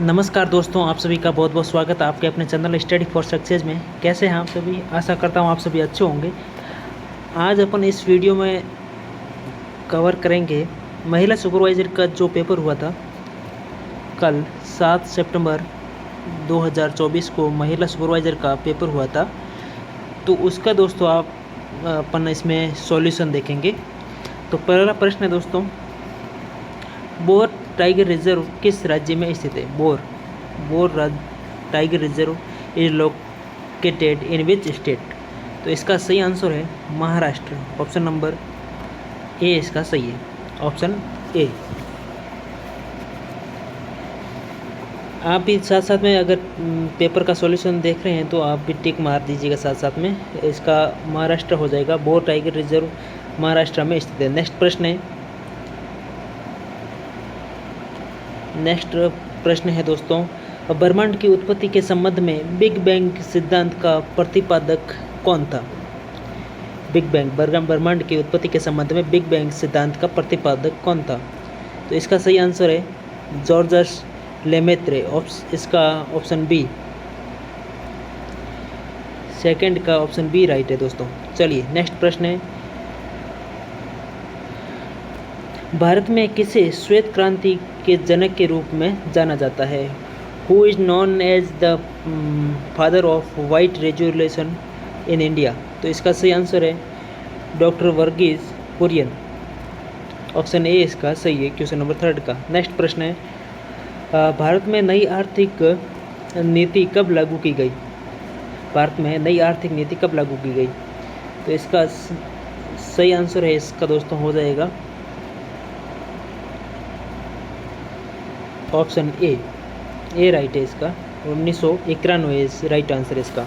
नमस्कार दोस्तों, आप सभी का बहुत बहुत स्वागत है आपके अपने चैनल स्टडी फॉर सक्सेस में। कैसे हैं आप सभी? आशा करता हूं आप सभी अच्छे होंगे। आज अपन इस वीडियो में कवर करेंगे महिला सुपरवाइज़र का जो पेपर हुआ था कल 7 सितंबर 2024 को महिला सुपरवाइज़र का पेपर हुआ था। तो उसका दोस्तों अपन इसमें सॉल्यूशन देखेंगे। तो पहला प्रश्न है दोस्तों, बोर टाइगर रिजर्व किस राज्य में स्थित है? Bore tiger reserve is located in which state? तो इसका सही आंसर है महाराष्ट्र। ऑप्शन नंबर ए इसका सही है, ऑप्शन ए। आप भी साथ साथ में अगर पेपर का सॉल्यूशन देख रहे हैं तो आप भी टिक मार दीजिएगा साथ साथ में। इसका महाराष्ट्र हो जाएगा, बोर टाइगर रिजर्व महाराष्ट्र में स्थित है। नेक्स्ट प्रश्न है दोस्तों, ब्रह्मांड की उत्पत्ति के संबंध में बिग बैंग सिद्धांत का प्रतिपादक कौन था? ब्रह्मांड की उत्पत्ति के संबंध में बिग बैंग सिद्धांत का प्रतिपादक कौन था? तो इसका सही आंसर है जॉर्जस लेमेत्रे। इसका ऑप्शन बी, सेकंड का ऑप्शन बी राइट है दोस्तों। चलिए नेक्स्ट प्रश्न है, भारत में किसे श्वेत क्रांति के जनक के रूप में जाना जाता है? Who is known as the father of white revolution in India? तो इसका सही आंसर है doctor Varghese Kurien. Option A इसका सही है, क्वेश्चन नंबर 3 का। नेक्स्ट प्रश्न है, भारत में नई आर्थिक नीति कब लागू की गई? भारत में नई आर्थिक नीति कब लागू की गई? तो इसका सही आंसर है इसका दोस्तों हो जाएगा ऑप्शन ए राइट है इसका, 1991 राइट आंसर है इसका।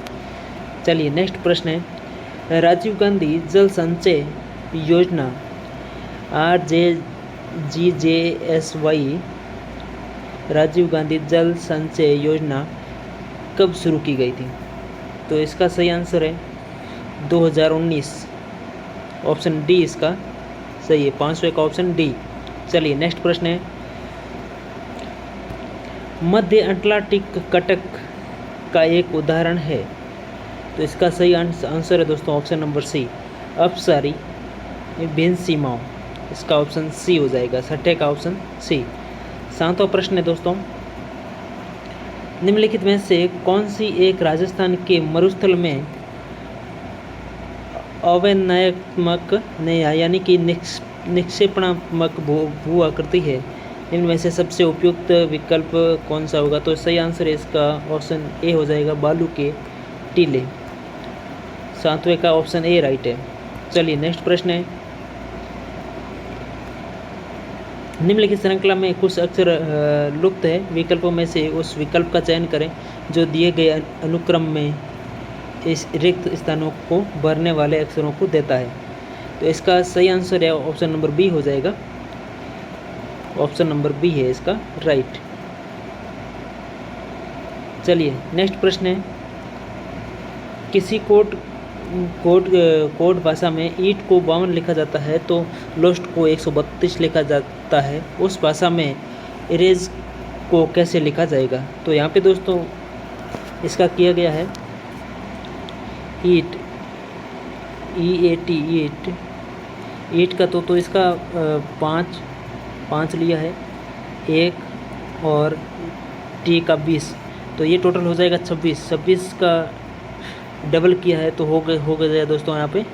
चलिए नेक्स्ट प्रश्न है, राजीव गांधी जल संचय योजना RJGJSY राजीव गांधी जल संचय योजना कब शुरू की गई थी? तो इसका सही आंसर है 2019। ऑप्शन डी इसका सही है, 500 का ऑप्शन डी। चलिए नेक्स्ट प्रश्न है, मध्य अटलांटिक कटक का एक उदाहरण है? तो इसका सही आंसर है दोस्तों ऑप्शन नंबर सी, अपसारी भिन्न सीमाओं। इसका ऑप्शन सी हो जाएगा, 6 का ऑप्शन सी। 7वां प्रश्न है दोस्तों, निम्नलिखित में से कौन सी एक राजस्थान के मरुस्थल में अवनयात्मक यानी कि निक्षेपणात्मक भू आकृति है? इनमें से सबसे उपयुक्त विकल्प कौन सा होगा? तो सही आंसर है इसका ऑप्शन ए हो जाएगा, बालू के टीले। 7वें का ऑप्शन ए राइट है। चलिए नेक्स्ट प्रश्न है, निम्नलिखित श्रृंखला में कुछ अक्षर लुप्त है, विकल्पों में से उस विकल्प का चयन करें जो दिए गए अनुक्रम में इस रिक्त स्थानों को भरने वाले अक्षरों को देता है। तो इसका सही आंसर है ऑप्शन नंबर बी हो जाएगा, ऑप्शन नंबर बी है इसका राइट। चलिए नेक्स्ट प्रश्न है, किसी कोड भाषा में ईंट को 52 लिखा जाता है तो लोस्ट को 132 लिखा जाता है, उस भाषा में इरेज को कैसे लिखा जाएगा? तो यहाँ पे दोस्तों इसका किया गया है ईट, EAT ईट का तो इसका 5 लिया है, 1 और टी का 20, तो ये टोटल हो जाएगा 26 का डबल किया है तो हो गया दोस्तों यहाँ पे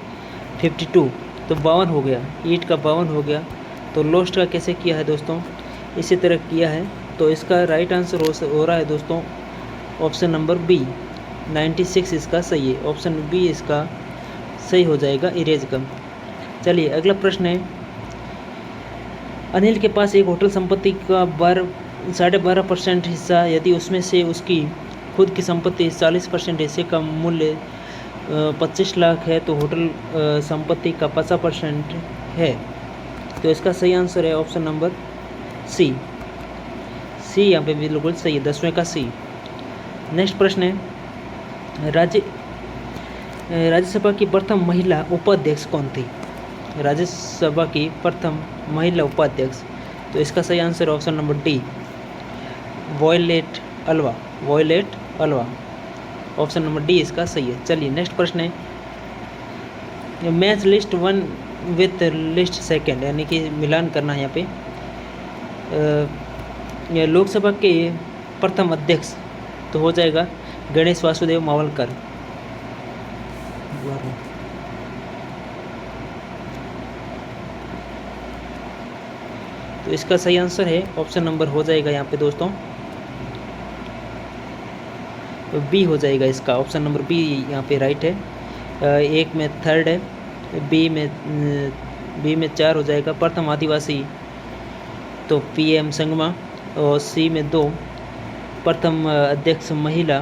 52, तो 52 हो गया, ईट का 52 हो गया। तो लोस्ट का कैसे किया है दोस्तों? इसी तरह किया है। तो इसका राइट आंसर हो रहा है दोस्तों ऑप्शन नंबर बी, 96 इसका सही है, ऑप्शन बी इसका सही हो जाएगा इरेज का। चलिए अगला प्रश्न है, अनिल के पास एक होटल संपत्ति का 12.5% हिस्सा, यदि उसमें से उसकी खुद की संपत्ति 40% हिस्से का मूल्य 25 लाख है तो होटल संपत्ति का 50% है। तो इसका सही आंसर है ऑप्शन नंबर सी यहाँ पे बिल्कुल सही है, 10वें का सी। नेक्स्ट प्रश्न है, राज्यसभा की प्रथम महिला उपाध्यक्ष कौन थी? राज्यसभा की प्रथम महिला उपाध्यक्ष, तो इसका सही answer option number D, Violet Alva, Violet Alva. Option number D इसका सही है। चलिए नेक्स्ट प्रश्न है, match list 1 with list second, यानी कि मिलान करना है यहाँ पे। लोकसभा के प्रथम अध्यक्ष तो हो जाएगा गणेश वासुदेव मावलकर। तो इसका सही आंसर है ऑप्शन नंबर हो जाएगा यहाँ पे दोस्तों बी हो जाएगा इसका। ऑप्शन नंबर बी यहाँ पे राइट है। एक में थर्ड है, बी में 4 हो जाएगा प्रथम आदिवासी तो PM संगमा, और सी में 2 प्रथम अध्यक्ष महिला,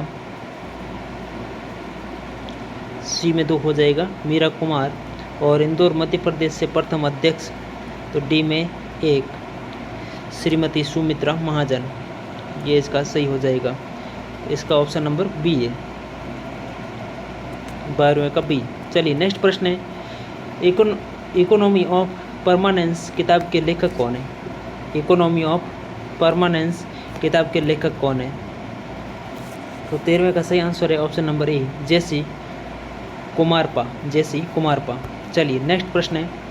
सी में 2 हो जाएगा मीरा कुमार, और इंदौर मध्य प्रदेश से प्रथम अध्यक्ष तो डी में 1 श्रीमती सुमित्रा महाजन। ये इसका सही हो जाएगा। इसका ऑप्शन नंबर बी है, 12वें का बी। चलिए नेक्स्ट प्रश्न है, इकोनॉमी ऑफ परमानेंस किताब के लेखक कौन है? इकोनॉमी ऑफ परमानेंस किताब के लेखक कौन है? तो 13वें का सही आंसर है ऑप्शन नंबर ए, जेसी कुमारपा, जेसी कुमारपा। चलिए नेक्स्ट प्रश्न है,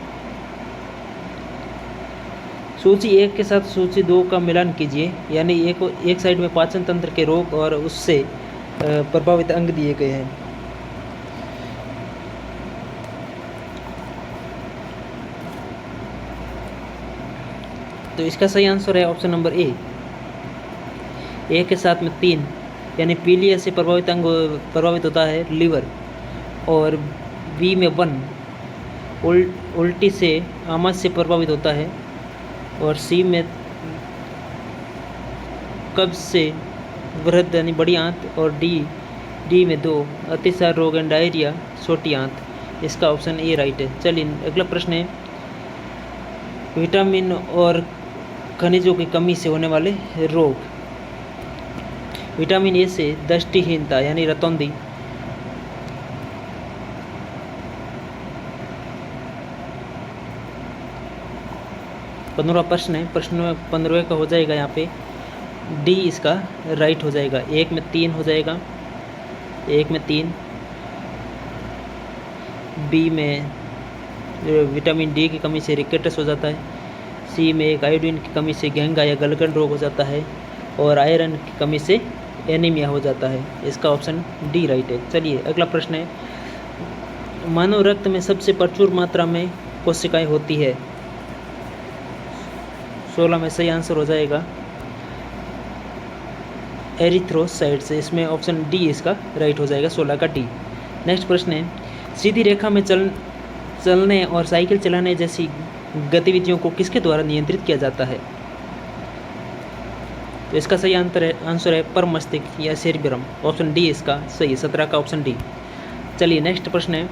सूची 1 के साथ सूची 2 का मिलान कीजिए, यानी एक साइड में पाचन तंत्र के रोग और उससे प्रभावित अंग दिए गए हैं। तो इसका सही आंसर है ऑप्शन नंबर ए, 1 के साथ में 3, यानी पीलिया से प्रभावित अंग प्रभावित होता है लीवर, और बी में 1 उल्टी से आमाशय से प्रभावित होता है, और सी में कब्ज से वृहद यानी बड़ी आंत, और डी में 2 अतिसार रोग एंड डायरिया छोटी आंत। इसका ऑप्शन ए राइट है। चलिए अगला प्रश्न है, विटामिन और खनिजों की कमी से होने वाले रोग। विटामिन ए से दृष्टिहीनता यानी रतौंधी, पंद्रहवां प्रश्न है, प्रश्न 15वें का हो जाएगा यहाँ पे डी इसका राइट हो जाएगा। 1 में 3 हो जाएगा, 1 में 3, बी में विटामिन डी की कमी से रिकेटस हो जाता है, सी में 1 आयोडीन की कमी से घेंगा या गलगंड रोग हो जाता है, और आयरन की कमी से एनीमिया हो जाता है। इसका ऑप्शन डी राइट है। चलिए अगला प्रश्न है, मानव रक्त में सबसे प्रचुर मात्रा में कोशिकाएं होती है? 16 में सही आंसर हो जाएगा एरिथ्रोसाइट्स। इसमें ऑप्शन डी इसका राइट हो जाएगा, 16 का डी। नेक्स्ट प्रश्न है, सीधी रेखा में चलने और साइकिल चलाने जैसी गतिविधियों को किसके द्वारा नियंत्रित किया जाता है? तो इसका सही आंसर है पर मस्तिष्क या सेरिब्रम। ऑप्शन डी इसका सही है, 17 का ऑप्शन डी। चलिए नेक्स्ट प्रश्न है,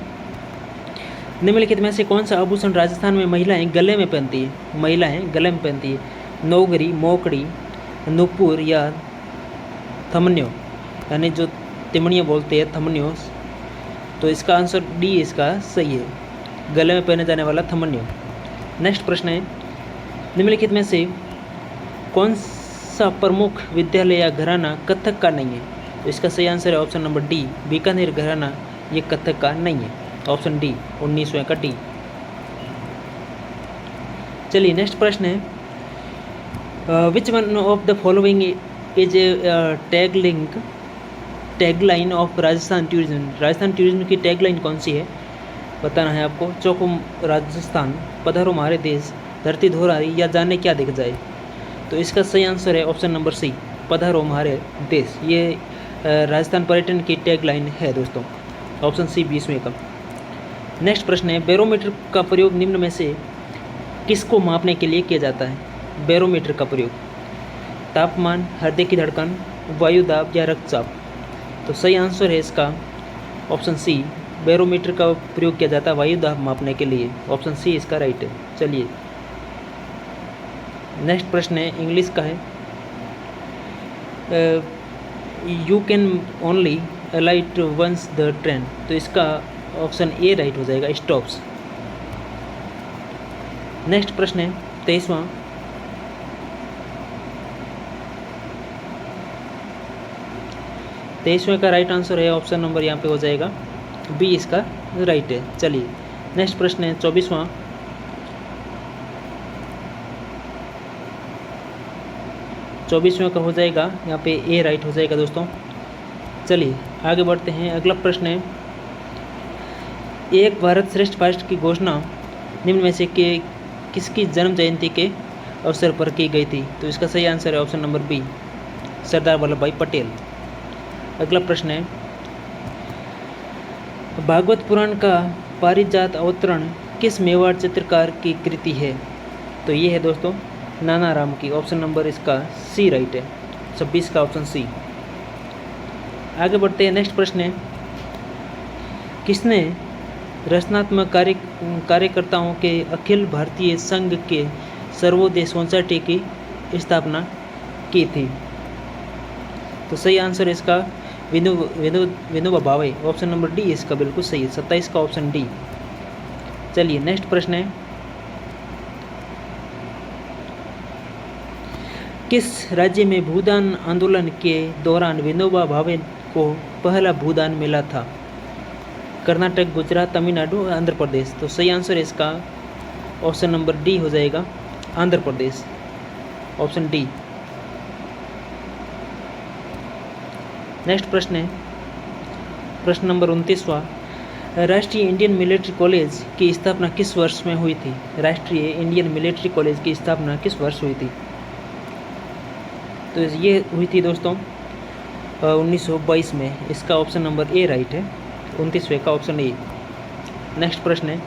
निम्नलिखित में से कौन सा आभूषण राजस्थान में महिलाएं गले में पहनती है? महिलाएं गले में पहनती है नौगरी, मोकड़ी, नुपुर या थमन्यो, यानी जो तिमणियाँ बोलते हैं थमन्यो। तो इसका आंसर डी इसका सही है, गले में पहने जाने वाला थमन्यो। नेक्स्ट प्रश्न है, निम्नलिखित में से कौन सा प्रमुख विद्यालय या घराना कथक का नहीं है? तो इसका सही आंसर है ऑप्शन नंबर डी, बीकानेर घराना ये कथक का नहीं है। ऑप्शन डी, 19वें का डी। चलिए नेक्स्ट प्रश्न है, which one of the following is tagline of Rajasthan tourism? Rajasthan tourism की टैगलाइन कौन सी है बताना है आपको। चौको राजस्थान, पधारो हमारे देश, धरती धोराई या जाने क्या दिख जाए। तो इसका सही आंसर है ऑप्शन नंबर सी, पधारो हमारे देश। ये राजस्थान पर्यटन की टैगलाइन है दोस्तों। ऑप्शन सी 20वें का। नेक्स्ट प्रश्न है, बैरोमीटर का प्रयोग निम्न में से किसको मापने के लिए किया जाता है? बैरोमीटर का प्रयोग तापमान, हृदय की धड़कन, वायु दाब या रक्तचाप। तो सही आंसर है इसका ऑप्शन सी, बैरोमीटर का प्रयोग किया जाता है वायु दाब मापने के लिए। ऑप्शन सी इसका राइट है। चलिए नेक्स्ट प्रश्न है, इंग्लिश का है, you can only alight once the train. तो इसका ऑप्शन ए राइट हो जाएगा, स्टॉप्स। नेक्स्ट प्रश्न है 23वां, 23वें का राइट आंसर है ऑप्शन नंबर यहाँ पे हो जाएगा बी, इसका राइट है। चलिए नेक्स्ट प्रश्न है 24वां। का हो जाएगा यहाँ पे ए राइट हो जाएगा दोस्तों। चलिए आगे बढ़ते हैं। अगला प्रश्न है, एक भारत श्रेष्ठ भारत की घोषणा निम्न में से किसकी जन्म जयंती के अवसर पर की गई थी? तो इसका सही आंसर है option number B, Sardar Vallabh भाई पटेल। अगला प्रश्न है, भागवत पुराण का पारिजात अवतरण किस मेवाड़ चित्रकार की कृति है? तो ये है दोस्तों नाना राम की। ऑप्शन नंबर इसका सी राइट है, 26 का ऑप्शन सी। आगे बढ़ते हैं। नेक्स्ट प्रश्न है, किसने रचनात्मक कार्यकर्ताओं के अखिल भारतीय संघ के सर्वोदय सोसाइटी की स्थापना की थी? तो सही आंसर इसका Vinoba Bhave. Option number D इसका बिल्कुल सही है, 27 का ऑप्शन डी। चलिए नेक्स्ट प्रश्न है, किस राज्य में भूदान आंदोलन के दौरान विनोबा भावे को पहला भूदान मिला था? कर्नाटक, गुजरात, तमिलनाडु, आंध्र प्रदेश। तो सही आंसर इसका ऑप्शन नंबर डी हो जाएगा, Andhra Pradesh, option D. Next प्रश्न है प्रश्न नंबर 29वां। राष्ट्रीय इंडियन मिलिट्री कॉलेज की स्थापना किस वर्ष में हुई थी? राष्ट्रीय इंडियन मिलिट्री कॉलेज की स्थापना किस वर्ष हुई थी? तो ये हुई थी दोस्तों 1922 में। इसका ऑप्शन नंबर ए राइट है, 29वें का ऑप्शन ए। नेक्स्ट प्रश्न है,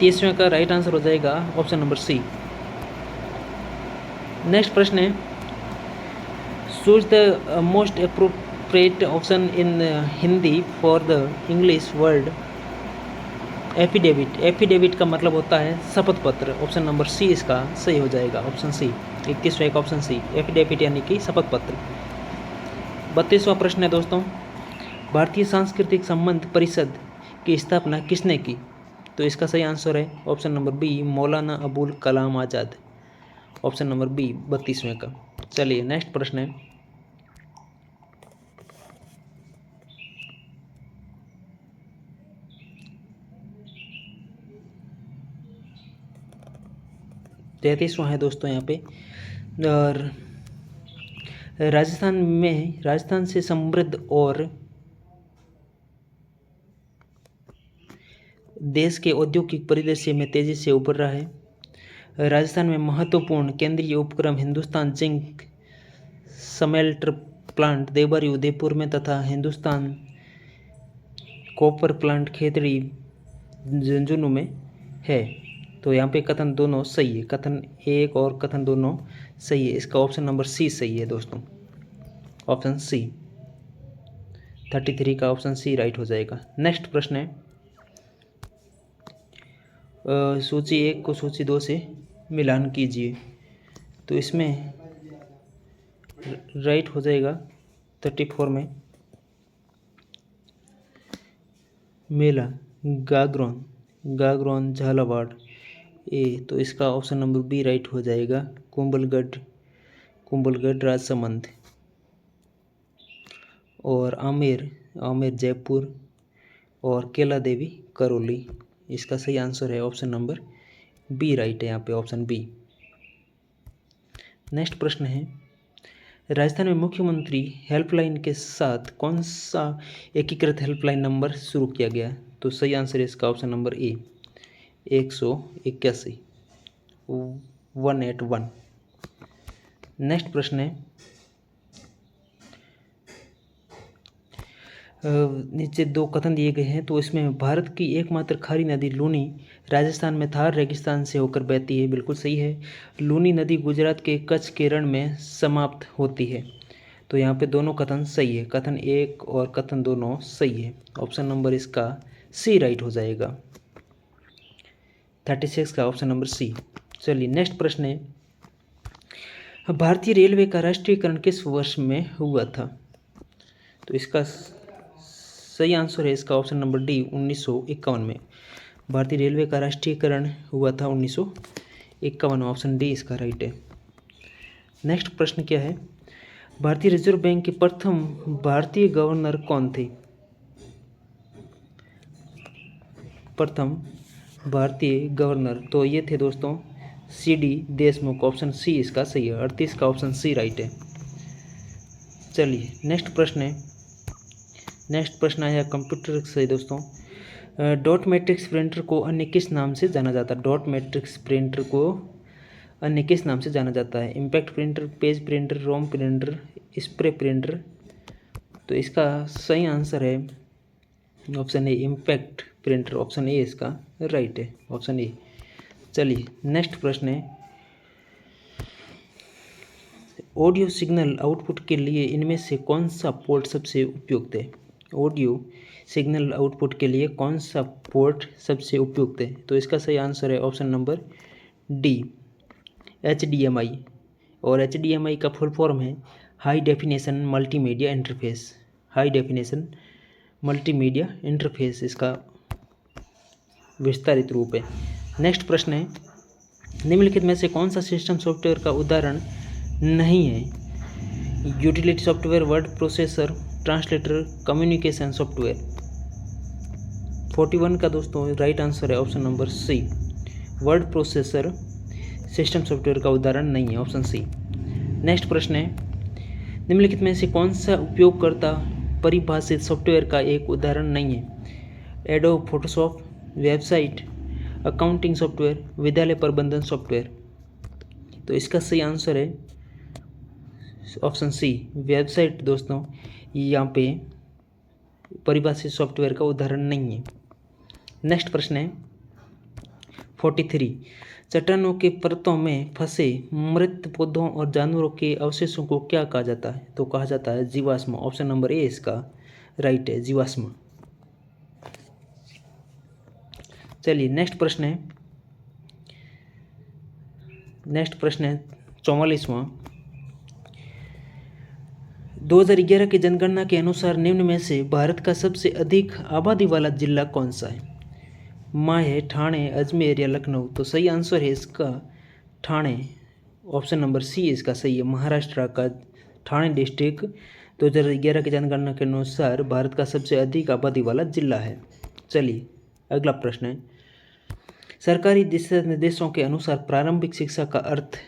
30वें का राइट आंसर हो जाएगा ऑप्शन नंबर सी। नेक्स्ट प्रश्न है, choose the most appropriate option in Hindi for the English word affidavit. Affidavit का मतलब होता है शपथ पत्र। ऑप्शन नंबर सी इसका सही हो जाएगा, ऑप्शन सी, 21वें का ऑप्शन सी, एफिडेविट यानी कि शपथ पत्र। 32वां प्रश्न है दोस्तों, भारतीय सांस्कृतिक संबंध परिषद की स्थापना किसने की? तो इसका सही आंसर है option number B, Maulana Abul Kalam Azad, option number B, 32वें का। चलिए नेक्स्ट प्रश्न है, तैंतीसवां है दोस्तों यहाँ पे। और राजस्थान से समृद्ध और देश के औद्योगिक परिदृश्य में तेजी से उभर रहा है। राजस्थान में महत्वपूर्ण केंद्रीय उपक्रम हिंदुस्तान जिंक समेल्टर प्लांट देवरी उदयपुर में तथा हिंदुस्तान कॉपर प्लांट खेतड़ी झुंझुनू में है। तो यहाँ पे कथन दोनों सही है, कथन एक और कथन दोनों सही है। इसका ऑप्शन नंबर सी सही है दोस्तों, ऑप्शन सी, 33 का ऑप्शन सी राइट हो जाएगा। नेक्स्ट प्रश्न है, सूची 1 को सूची 2 से मिलान कीजिए। तो इसमें राइट हो जाएगा 34 में मेला गागरोन झालावाड़ ए। तो इसका ऑप्शन नंबर बी राइट हो जाएगा, कुंभलगढ़ राजसमंद। और आमेर जयपुर और केला देवी करौली। इसका सही आंसर है ऑप्शन नंबर बी राइट है यहाँ पे, ऑप्शन बी। नेक्स्ट प्रश्न है, राजस्थान में मुख्यमंत्री हेल्पलाइन के साथ कौन सा एकीकृत हेल्पलाइन नंबर शुरू किया गया? तो सही आंसर है इसका ऑप्शन नंबर ए, 181 181। नेक्स्ट प्रश्न है, नीचे 2 कथन दिए गए हैं। तो इसमें भारत की एकमात्र खारी नदी लूनी राजस्थान में थार रेगिस्तान से होकर बहती है। बिल्कुल सही है। लूनी नदी गुजरात के कच्छ के रण में समाप्त होती है। तो यहाँ पे दोनों कथन सही है, कथन एक और कथन दोनों सही है। ऑप्शन नंबर इसका सी राइट हो जाएगा, 36 का ऑप्शन नंबर सी। चलिए नेक्स्ट प्रश्न है, भारतीय रेलवे का राष्ट्रीयकरण किस वर्ष में हुआ था? तो इसका सही आंसर है इसका ऑप्शन नंबर डी, 1951 में। भारतीय रेलवे का राष्ट्रीयकरण हुआ था 1951, ऑप्शन डी इसका राइट है। नेक्स्ट प्रश्न क्या है, भारतीय रिजर्व बैंक के प्रथम भारतीय गवर्नर कौन थे? प्रथम भारतीय गवर्नर, तो ये थे दोस्तों CD देशमुख। ऑप्शन सी इसका सही है, 38 का ऑप्शन सी राइट है। चलिए नेक्स्ट प्रश्न है, नेक्स्ट प्रश्न आया कंप्यूटर से दोस्तों। डॉट मैट्रिक्स प्रिंटर को अन्य किस नाम से जाना जाता है? डॉट मैट्रिक्स प्रिंटर को अन्य किस नाम से जाना जाता है? इम्पैक्ट प्रिंटर, पेज प्रिंटर, रोम प्रिंटर, स्प्रे प्रिंटर। तो इसका सही आंसर है option A, impact printer. Option A इसका राइट है, ऑप्शन ए। चलिए नेक्स्ट प्रश्न है, ऑडियो सिग्नल आउटपुट के लिए इनमें से कौन सा पोर्ट सबसे उपयुक्त है? ऑडियो सिग्नल आउटपुट के लिए कौन सा पोर्ट सबसे उपयुक्त है? तो इसका सही आंसर है ऑप्शन नंबर डी, HDMI। और HDMI का फुल फॉर्म है high definition multimedia interface. High definition multimedia interface इसका विस्तारित रूप है। नेक्स्ट प्रश्न है, निम्नलिखित में से कौन सा सिस्टम सॉफ्टवेयर का उदाहरण नहीं है? Utility software, word processor, translator, communication software. 41 का दोस्तों राइट आंसर है option number C, word processor system software का उदाहरण नहीं है, ऑप्शन सी। नेक्स्ट प्रश्न है, निम्नलिखित में से कौन सा उपयोगकर्ता परिभाषित सॉफ्टवेयर का एक उदाहरण नहीं है? Adobe Photoshop, website accounting software, विद्यालय प्रबंधन सॉफ्टवेयर। तो इसका सही आंसर है ऑप्शन सी, वेबसाइट। दोस्तों यहाँ पे परिभाषित सॉफ्टवेयर का उदाहरण नहीं है। नेक्स्ट प्रश्न है 43, चट्टानों के परतों में फंसे मृत पौधों और जानवरों के अवशेषों को क्या कहा जाता है? तो कहा जाता है जीवाश्म। ऑप्शन नंबर ए इसका राइट है, जीवाश्म। चलिए नेक्स्ट प्रश्न है, नेक्स्ट प्रश्न है 44वां। 2011 की जनगणना के अनुसार निम्न में से भारत का सबसे अधिक आबादी वाला जिला कौन सा है? माहे, ठाणे, अजमेर या लखनऊ। तो सही आंसर है इसका ठाणे। ऑप्शन नंबर सी इसका सही है, महाराष्ट्र का ठाणे डिस्ट्रिक्ट 2011 की जनगणना के अनुसार भारत का सबसे अधिक आबादी वाला जिला है। चलिए अगला प्रश्न है, सरकारी दिशा निर्देशों के अनुसार प्रारंभिक शिक्षा का अर्थ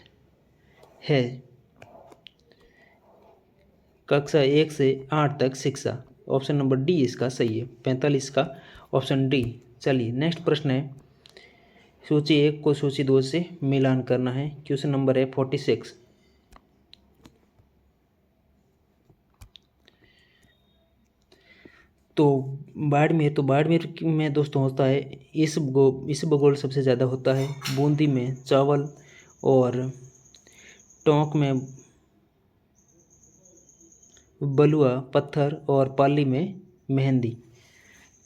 है कक्षा 1 से 8 तक शिक्षा। ऑप्शन नंबर डी इसका सही है, 45 का ऑप्शन डी। चलिए नेक्स्ट प्रश्न है, सूची 1 को सूची 2 से मिलान करना है। क्वेश्चन नंबर है 46। तो बाड़मेर में दोस्तों होता है इस भूगोल सबसे ज़्यादा होता है, बूंदी में चावल और टोंक में बलुआ पत्थर और पाली में मेहंदी।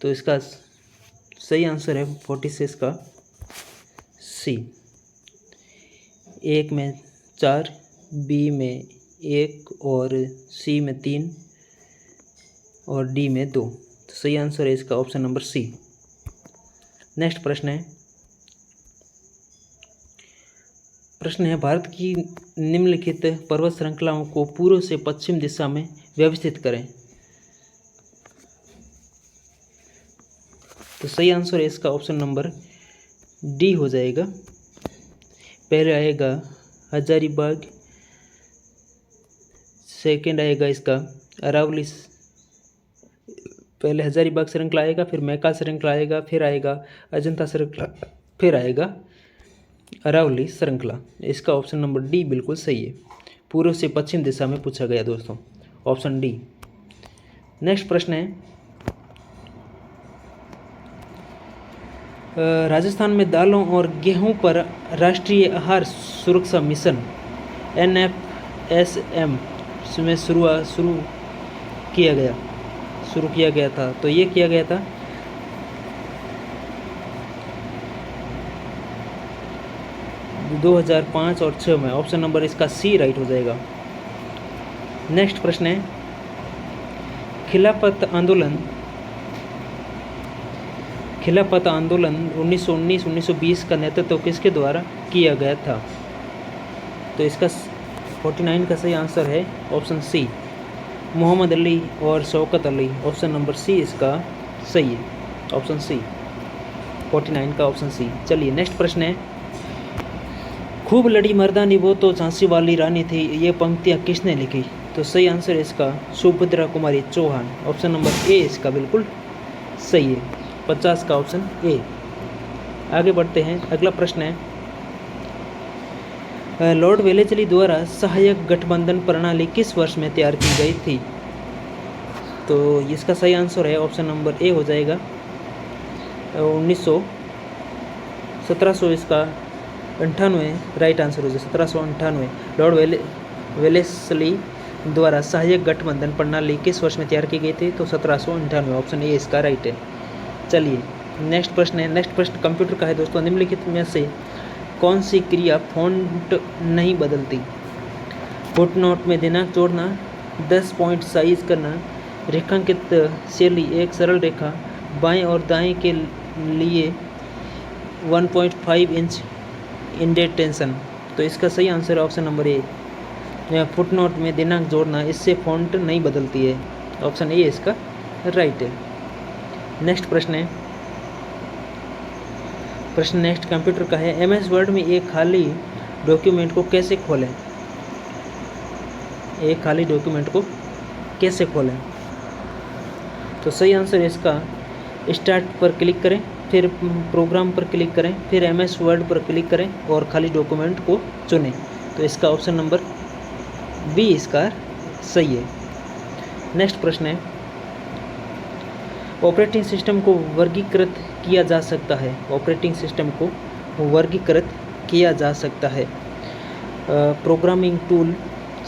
तो इसका सही आंसर है 46 का सी। 1 में 4, बी में 1 और सी में 3 और डी में 2। तो सही आंसर है इसका ऑप्शन नंबर सी। नेक्स्ट प्रश्न है भारत की निम्नलिखित पर्वत श्रृंखलाओं को पूर्व से पश्चिम दिशा में व्यवस्थित करें। तो सही आंसर है इसका ऑप्शन नंबर डी हो जाएगा। पहले आएगा हजारीबाग, सेकंड आएगा इसका अरावली, पहले हजारीबाग श्रृंखला आएगा, फिर मैका श्रृंखला आएगा, फिर आएगा अजंता श्रृंखला, फिर आएगा अरावली श्रृंखला। इसका ऑप्शन नंबर डी बिल्कुल सही है, पूर्व से पश्चिम दिशा में पूछा गया दोस्तों, ऑप्शन डी। नेक्स्ट प्रश्न है राजस्थान में दालों और गेहूं पर राष्ट्रीय आहार सुरक्षा मिशन NFSM में शुरू किया गया था। तो ये किया गया था 2005 और 6 में। ऑप्शन नंबर इसका सी राइट हो जाएगा। नेक्स्ट प्रश्न है खिलाफत आंदोलन 1919-1920 का नेतृत्व किसके द्वारा किया गया था? तो इसका 49 का सही आंसर है ऑप्शन सी, मोहम्मद अली और Shaukat Ali. Option number C इसका सही है, ऑप्शन सी 49 का ऑप्शन सी। चलिए नेक्स्ट प्रश्न है, खूब लड़ी मर्दानी वो तो झांसी वाली रानी थी, ये पंक्तियाँ किसने लिखी? तो सही आंसर है इसका Subhadra Kumari Chauhan. Option number A इसका बिल्कुल सही है, 50 का ऑप्शन ए। आगे बढ़ते हैं, अगला प्रश्न है, लॉर्ड वेलेस्ली द्वारा सहायक गठबंधन प्रणाली किस वर्ष में तैयार की गई थी? तो इसका सही आंसर है ऑप्शन नंबर ए हो जाएगा 1798 इसका 98 राइट आंसर हो जाए 1798। लॉर्ड वेलेस्ली द्वारा सहायक गठबंधन प्रणाली किस वर्ष में तैयार की गई थी? तो 1798, ऑप्शन ए इसका राइट है। चलिए नेक्स्ट प्रश्न है, नेक्स्ट प्रश्न कंप्यूटर का है दोस्तों, निम्नलिखित में से कौन सी क्रिया फ़ॉन्ट नहीं बदलती? फुटनोट में दिनांक जोड़ना, 10 पॉइंट साइज करना, रेखांकित शैली एक सरल रेखा, बाएं और दाएं के लिए 1.5 इंच इंडेंटेशन। तो इसका सही आंसर है ऑप्शन नंबर ए, फुटनोट में दिनांक जोड़ना, इससे फ़ॉन्ट नहीं बदलती है। ऑप्शन ए इसका राइट है। नेक्स्ट प्रश्न है, प्रश्न नेक्स्ट कंप्यूटर का है, एमएस वर्ड में एक खाली डॉक्यूमेंट को कैसे खोलें? एक खाली डॉक्यूमेंट को कैसे खोलें? तो सही आंसर इसका स्टार्ट पर क्लिक करें, फिर प्रोग्राम पर क्लिक करें, फिर एमएस वर्ड पर क्लिक करें और खाली डॉक्यूमेंट को चुनें। तो इसका ऑप्शन नंबर बी इसका सही है। नेक्स्ट प्रश्न है, ऑपरेटिंग सिस्टम को वर्गीकृत किया जा सकता है, ऑपरेटिंग सिस्टम को वर्गीकृत किया जा सकता है, programming tool,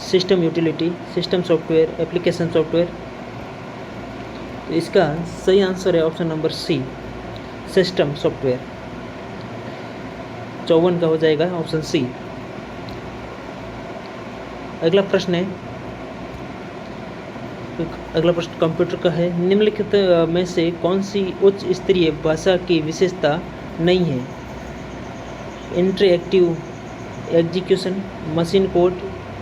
system utility, system software, application software. तो इसका सही आंसर है option number C, system software. 54 का हो जाएगा ऑप्शन सी। अगला प्रश्न है, अगला प्रश्न कंप्यूटर का है, निम्नलिखित में से कौन सी उच्च स्तरीय भाषा की विशेषता नहीं है? Interactive execution, machine code,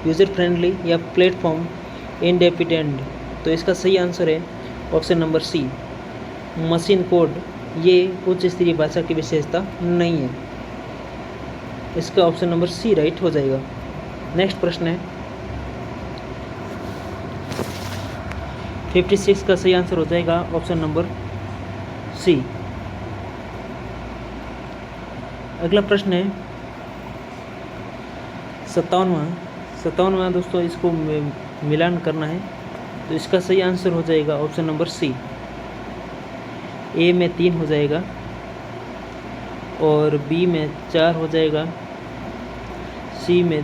user friendly या प्लेटफॉर्म इंडिपेंडेंट। तो इसका सही आंसर है option number C, machine code. ये उच्च स्तरीय भाषा की विशेषता नहीं है, इसका ऑप्शन नंबर सी राइट हो जाएगा। नेक्स्ट प्रश्न है, 56 का सही आंसर हो जाएगा ऑप्शन नंबर सी। अगला प्रश्न है 57वां दोस्तों, इसको मिलान करना है। तो इसका सही आंसर हो जाएगा ऑप्शन नंबर सी, ए में 3 हो जाएगा और बी में 4 हो जाएगा, सी में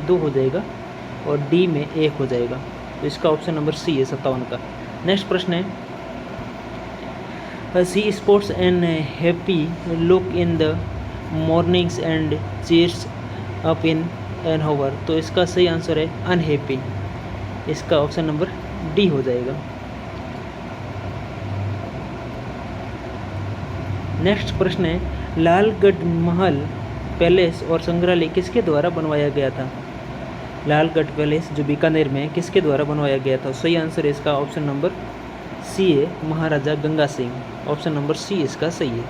2 हो जाएगा और डी में 1 हो जाएगा। तो इसका ऑप्शन नंबर सी है 57 का। नेक्स्ट प्रश्न है, sea sports and happy look in the mornings and cheers up in an hour. तो इसका सही आंसर है अनहैप्पी, इसका ऑप्शन नंबर डी हो जाएगा। नेक्स्ट प्रश्न है, लालगढ़ महल पैलेस और संग्रहालय किसके द्वारा बनवाया गया था? लालगढ़ पैलेस जो बीकानेर में है, किसके द्वारा बनवाया गया था? सही आंसर है इसका ऑप्शन नंबर सी है, Maharaja Ganga Singh. Option number C इसका सही है,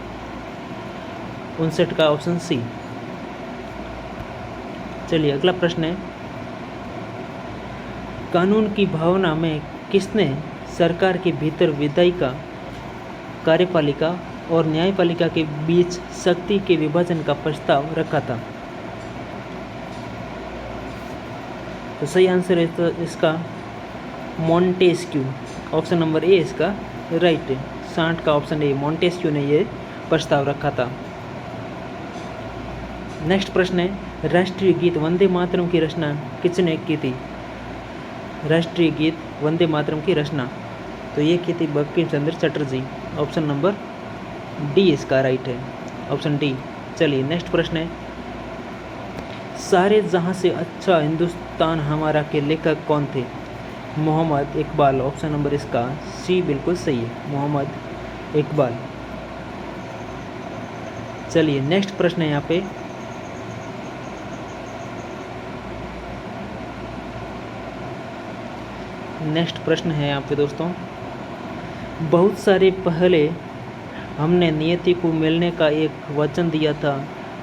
59 का ऑप्शन सी। चलिए अगला प्रश्न है, कानून की भावना में किसने सरकार के भीतर विधायिका, कार्यपालिका और न्यायपालिका के बीच शक्ति के विभाजन का प्रस्ताव रखा था? तो सही आंसर है तो इसका मॉन्टेस्क्यू। ऑप्शन नंबर ए इसका राइट है, 60 का ऑप्शन ए, मॉन्टेस्क्यू ने ये प्रस्ताव रखा था। नेक्स्ट प्रश्न है, राष्ट्रीय गीत वंदे मातरम की रचना किसने की थी? राष्ट्रीय गीत वंदे मातरम की रचना तो ये की थी Bankim Chandra Chatterjee. Option number D इसका राइट है, ऑप्शन डी। चलिए नेक्स्ट प्रश्न है, सारे जहां से अच्छा हिंदुस्तान हमारा के लेखक कौन थे? मोहम्मद इकबाल। ऑप्शन नंबर इसका सी बिल्कुल सही है, मोहम्मद इकबाल। चलिए नेक्स्ट प्रश्न है यहाँ पे, नेक्स्ट प्रश्न है यहाँ पे दोस्तों, बहुत सारे पहले हमने नियति को मिलने का एक वचन दिया था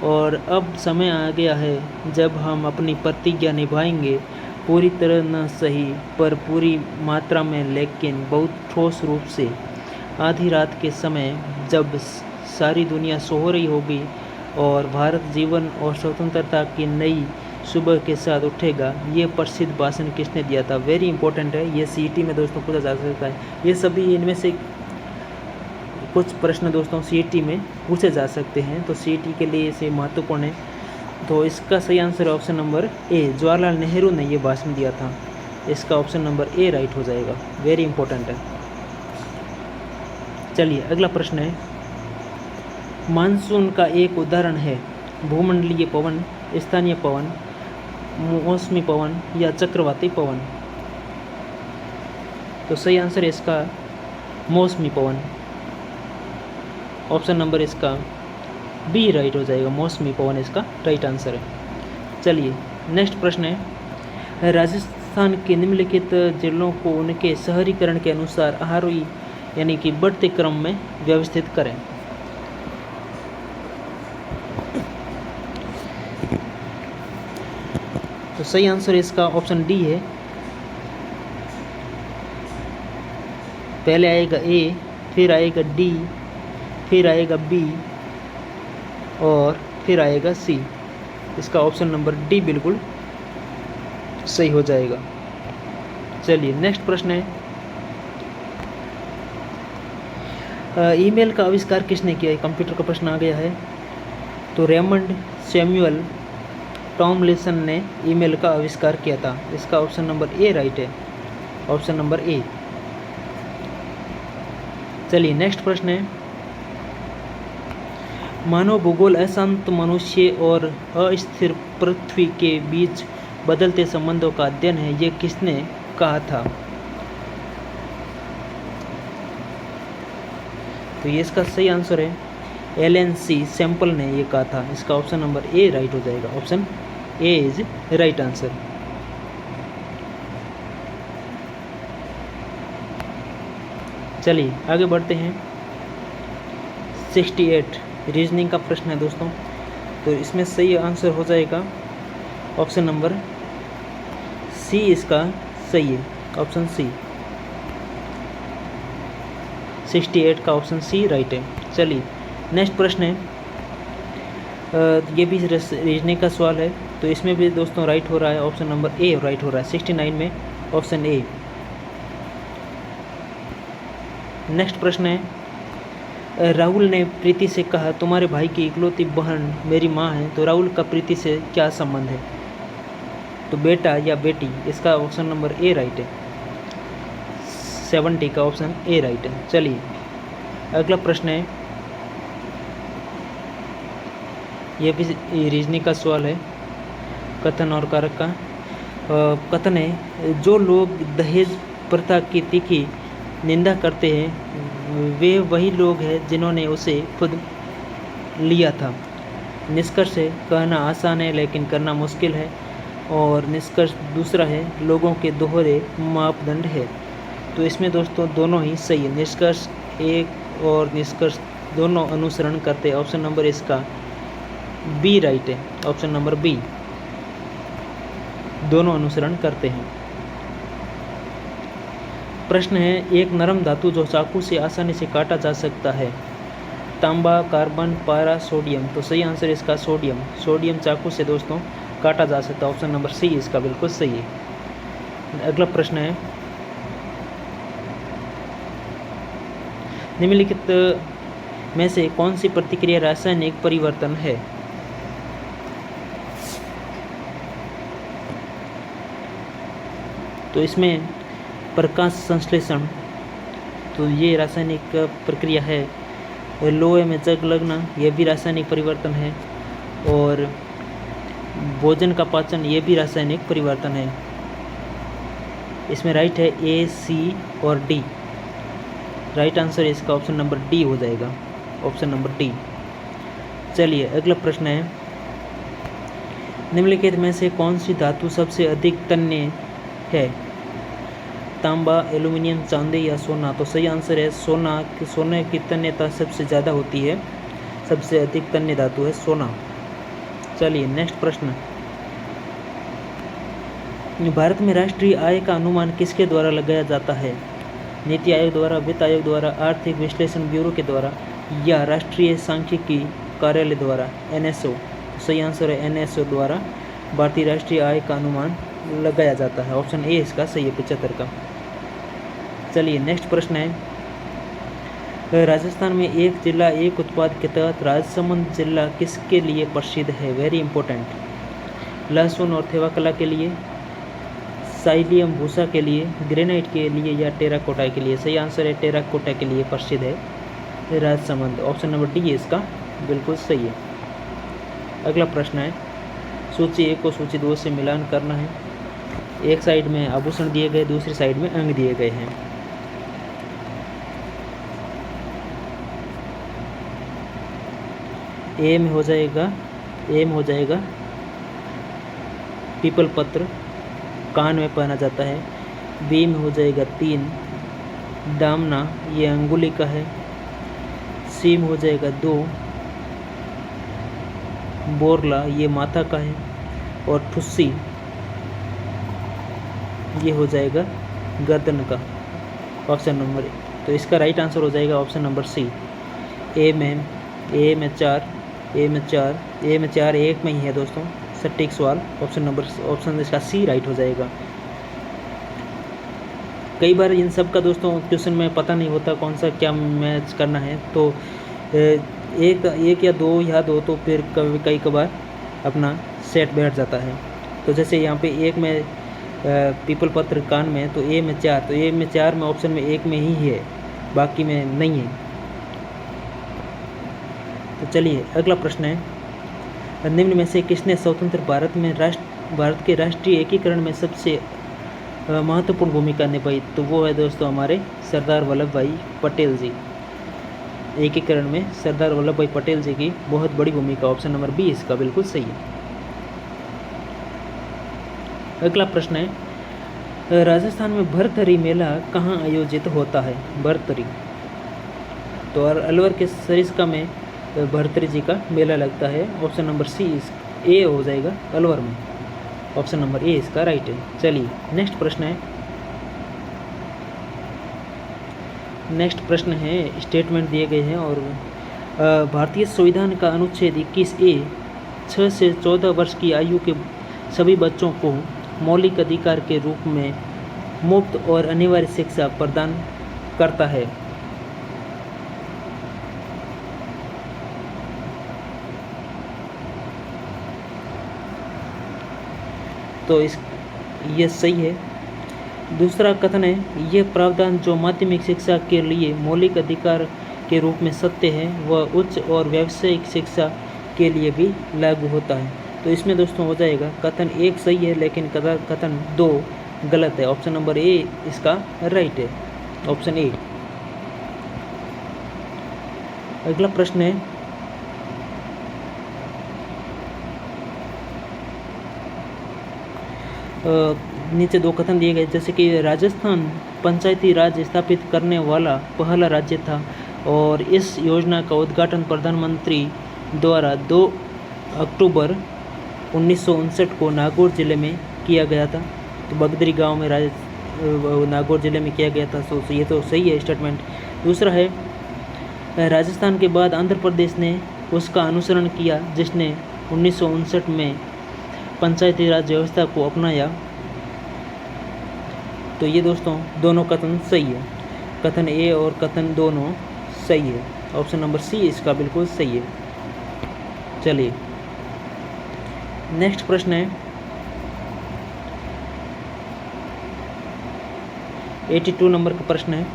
और अब समय आ गया है जब हम अपनी प्रतिज्ञा निभाएंगे, पूरी तरह न सही पर पूरी मात्रा में, लेकिन बहुत ठोस रूप से। आधी रात के समय जब सारी दुनिया सो रही होगी और भारत जीवन और स्वतंत्रता की नई सुबह के साथ उठेगा। ये प्रसिद्ध भाषण किसने दिया था? वेरी इंपॉर्टेंट है, ये सीईटी में दोस्तों पूछा जा सकता है। ये सभी इनमें से कुछ प्रश्न दोस्तों सीईटी में पूछे जा सकते हैं, तो सीईटी के लिए इसे महत्वपूर्ण है। तो इसका सही आंसर है option number A, Jawaharlal Nehru ने ये भाषण दिया था। इसका ऑप्शन नंबर ए राइट हो जाएगा, वेरी इंपॉर्टेंट है। चलिए अगला प्रश्न है, मानसून का एक उदाहरण है भूमंडलीय पवन, स्थानीय पवन, मौसमी पवन या चक्रवाती पवन। तो सही आंसर है इसका मौसमी पवन, ऑप्शन नंबर इसका बी राइट हो जाएगा, मौसमी पवन इसका राइट आंसर है। चलिए नेक्स्ट प्रश्न है, राजस्थान के निम्नलिखित जिलों को उनके शहरीकरण के अनुसार आरोही यानी कि बढ़ते क्रम में व्यवस्थित करें। तो सही आंसर इसका ऑप्शन डी है, पहले आएगा ए, फिर आएगा डी, फिर आएगा बी और फिर आएगा सी। इसका ऑप्शन नंबर डी बिल्कुल सही हो जाएगा। चलिए नेक्स्ट प्रश्न है, ईमेल का आविष्कार किसने किया है? कंप्यूटर का प्रश्न आ गया है। तो रेमंड सैमुअल टॉमलिंसन ने ईमेल का आविष्कार किया था। इसका ऑप्शन नंबर ए राइट है, ऑप्शन नंबर ए। चलिए नेक्स्ट प्रश्न है, मानव भूगोल अशांत मनुष्य और अस्थिर पृथ्वी के बीच बदलते संबंधों का अध्ययन है, ये किसने कहा था? तो ये इसका सही आंसर है एलन सी सैंपल ने ये कहा था। इसका ऑप्शन नंबर ए राइट हो जाएगा, option A is right answer. चलिए आगे बढ़ते हैं। 68 रीजनिंग का प्रश्न है दोस्तों, तो इसमें सही आंसर हो जाएगा ऑप्शन नंबर सी, इसका सही है, ऑप्शन सी। 68 का ऑप्शन सी राइट है। चलिए नेक्स्ट प्रश्न है, ये भी रीजनिंग का सवाल है, तो इसमें भी दोस्तों राइट हो रहा है, ऑप्शन नंबर ए राइट हो रहा है। 69 में ऑप्शन ए। नेक्स्ट प्रश्न है, राहुल ने प्रीति से कहा तुम्हारे भाई की इकलौती बहन मेरी माँ है, तो राहुल का प्रीति से क्या संबंध है? तो बेटा या बेटी। इसका ऑप्शन नंबर ए राइट है, 70 का ऑप्शन ए राइट है। चलिए अगला प्रश्न है, यह भी रीजनिंग का सवाल है, कथन और कारक का। कथन है, जो लोग दहेज प्रथा की तीखी निंदा करते हैं वे वही लोग हैं जिन्होंने उसे खुद लिया था। निष्कर्ष है, कहना आसान है लेकिन करना मुश्किल है। और निष्कर्ष दूसरा है, लोगों के दोहरे मापदंड है। तो इसमें दोस्तों दोनों ही सही है, निष्कर्ष एक और निष्कर्ष दोनों अनुसरण करते हैं। ऑप्शन नंबर इसका बी राइट है, ऑप्शन नंबर बी, दोनों अनुसरण करते हैं। प्रश्न है, एक नरम धातु जो चाकू से आसानी से काटा जा सकता है, तांबा, कार्बन, पारा, सोडियम। तो सही आंसर इसका सोडियम। सोडियम चाकू से दोस्तों काटा जा सकता है, ऑप्शन नंबर सी इसका बिल्कुल सही है। अगला प्रश्न है, निम्नलिखित में से कौन सी प्रतिक्रिया रासायनिक परिवर्तन है? तो इसमें प्रकाश संश्लेषण, तो ये रासायनिक प्रक्रिया है। लोहे में जंग लगना, यह भी रासायनिक परिवर्तन है। और भोजन का पाचन, ये भी रासायनिक परिवर्तन है। इसमें राइट है ए, सी और डी। राइट आंसर इसका ऑप्शन नंबर डी हो जाएगा, ऑप्शन नंबर डी। चलिए अगला प्रश्न है, निम्नलिखित में से कौन सी धातु सबसे अधिक तन्य है? तांबा, एल्यूमिनियम, चांदी या सोना? तो सही आंसर है सोना। सोने की तन्यता सबसे ज़्यादा होती है, सबसे अधिक तन्य धातु है सोना। चलिए नेक्स्ट प्रश्न, भारत में राष्ट्रीय आय का अनुमान किसके द्वारा लगाया जाता है? नीति आयोग द्वारा, वित्त आयोग द्वारा, आर्थिक विश्लेषण ब्यूरो के द्वारा या राष्ट्रीय सांख्यिकी कार्यालय द्वारा? NSO। सही आंसर है NSO द्वारा भारतीय राष्ट्रीय आय का अनुमान लगाया जाता है। ऑप्शन ए इसका सही है 75 का। चलिए नेक्स्ट प्रश्न है, राजस्थान में एक जिला एक उत्पाद के तहत राजसमंद जिला किसके लिए प्रसिद्ध है? Very important. लहसुन और थेवा के लिए, साइलियम भूसा के लिए, ग्रेनाइट के लिए या टेराकोटा के लिए? सही आंसर है टेराकोटा के लिए प्रसिद्ध है राजसमंद। ऑप्शन नंबर डी इसका बिल्कुल सही है। अगला प्रश्न है, सूची 1 को सूची 2 से मिलान करना है। एक साइड में आभूषण दिए गए, दूसरी साइड में अंग दिए गए हैं। ए में हो जाएगा पीपल पत्र, कान में पहना जाता है। बी में हो जाएगा 3 दामना, ये अंगुली का है। सी में हो जाएगा 2 बोरला, ये माथा का है। और ठुस्सी ये हो जाएगा गर्दन का। ऑप्शन नंबर ए, तो इसका राइट आंसर हो जाएगा ऑप्शन नंबर सी। ए में 4 एक में ही है दोस्तों, सटीक सवाल। ऑप्शन इसका सी राइट हो जाएगा। कई बार इन सब का दोस्तों क्वेश्चन में पता नहीं होता कौन सा क्या मैच करना है, तो एक या दो याद हो तो फिर कई कभार अपना सेट बैठ जाता है। तो जैसे यहाँ पे एक में पीपल पत्र कान में, तो ए में 4, तो ए में 4 में ऑप्शन में एक में ही है, बाकी में नहीं है। तो चलिए अगला प्रश्न है, निम्न में से किसने स्वतंत्र भारत के राष्ट्रीय एकीकरण में सबसे महत्वपूर्ण भूमिका निभाई? तो वो है दोस्तों हमारे सरदार वल्लभ भाई पटेल जी। एकीकरण में सरदार वल्लभ भाई पटेल जी की बहुत बड़ी भूमिका। ऑप्शन नंबर बी इसका बिल्कुल सही है। अगला प्रश्न है, राजस्थान में भरथरी मेला कहाँ आयोजित होता है? भरथरी, तो अलवर के सरिस्का में भरथरी जी का मेला लगता है। ऑप्शन नंबर सी ए हो जाएगा, अलवर में। ऑप्शन नंबर ए इसका राइट है। चलिए नेक्स्ट प्रश्न है, स्टेटमेंट दिए गए हैं और भारतीय संविधान का अनुच्छेद 21A 6 से 14 वर्ष की आयु के सभी बच्चों को मौलिक अधिकार के रूप में मुफ्त और अनिवार्य शिक्षा प्रदान करता है। तो ये सही है। दूसरा कथन है, यह प्रावधान जो माध्यमिक शिक्षा के लिए मौलिक अधिकार के रूप में सत्य है वह उच्च और व्यावसायिक शिक्षा के लिए भी लागू होता है। तो इसमें दोस्तों हो जाएगा कथन 1 सही है, लेकिन कथन 2 गलत है। ऑप्शन नंबर ए इसका राइट है, ऑप्शन ए। अगला प्रश्न है, नीचे 2 कथन दिए गए, जैसे कि राजस्थान पंचायती राज स्थापित करने वाला पहला राज्य था और इस योजना का उद्घाटन प्रधानमंत्री द्वारा 2 अक्टूबर 1959 को नागौर जिले में किया गया था। तो बगदरी गांव में नागौर जिले में किया गया था। तो ये तो सही है स्टेटमेंट। दूसरा है, राजस्थान के बाद आंध्र प्रदेश ने उसका अनुसरण किया जिसने 1959 में पंचायती राज व्यवस्था को अपनाया। तो ये दोस्तों दोनों कथन सही है, कथन ए और कथन दोनों सही है। ऑप्शन नंबर सी इसका बिल्कुल सही है। चलिए नेक्स्ट प्रश्न है, 82 नंबर का प्रश्न है।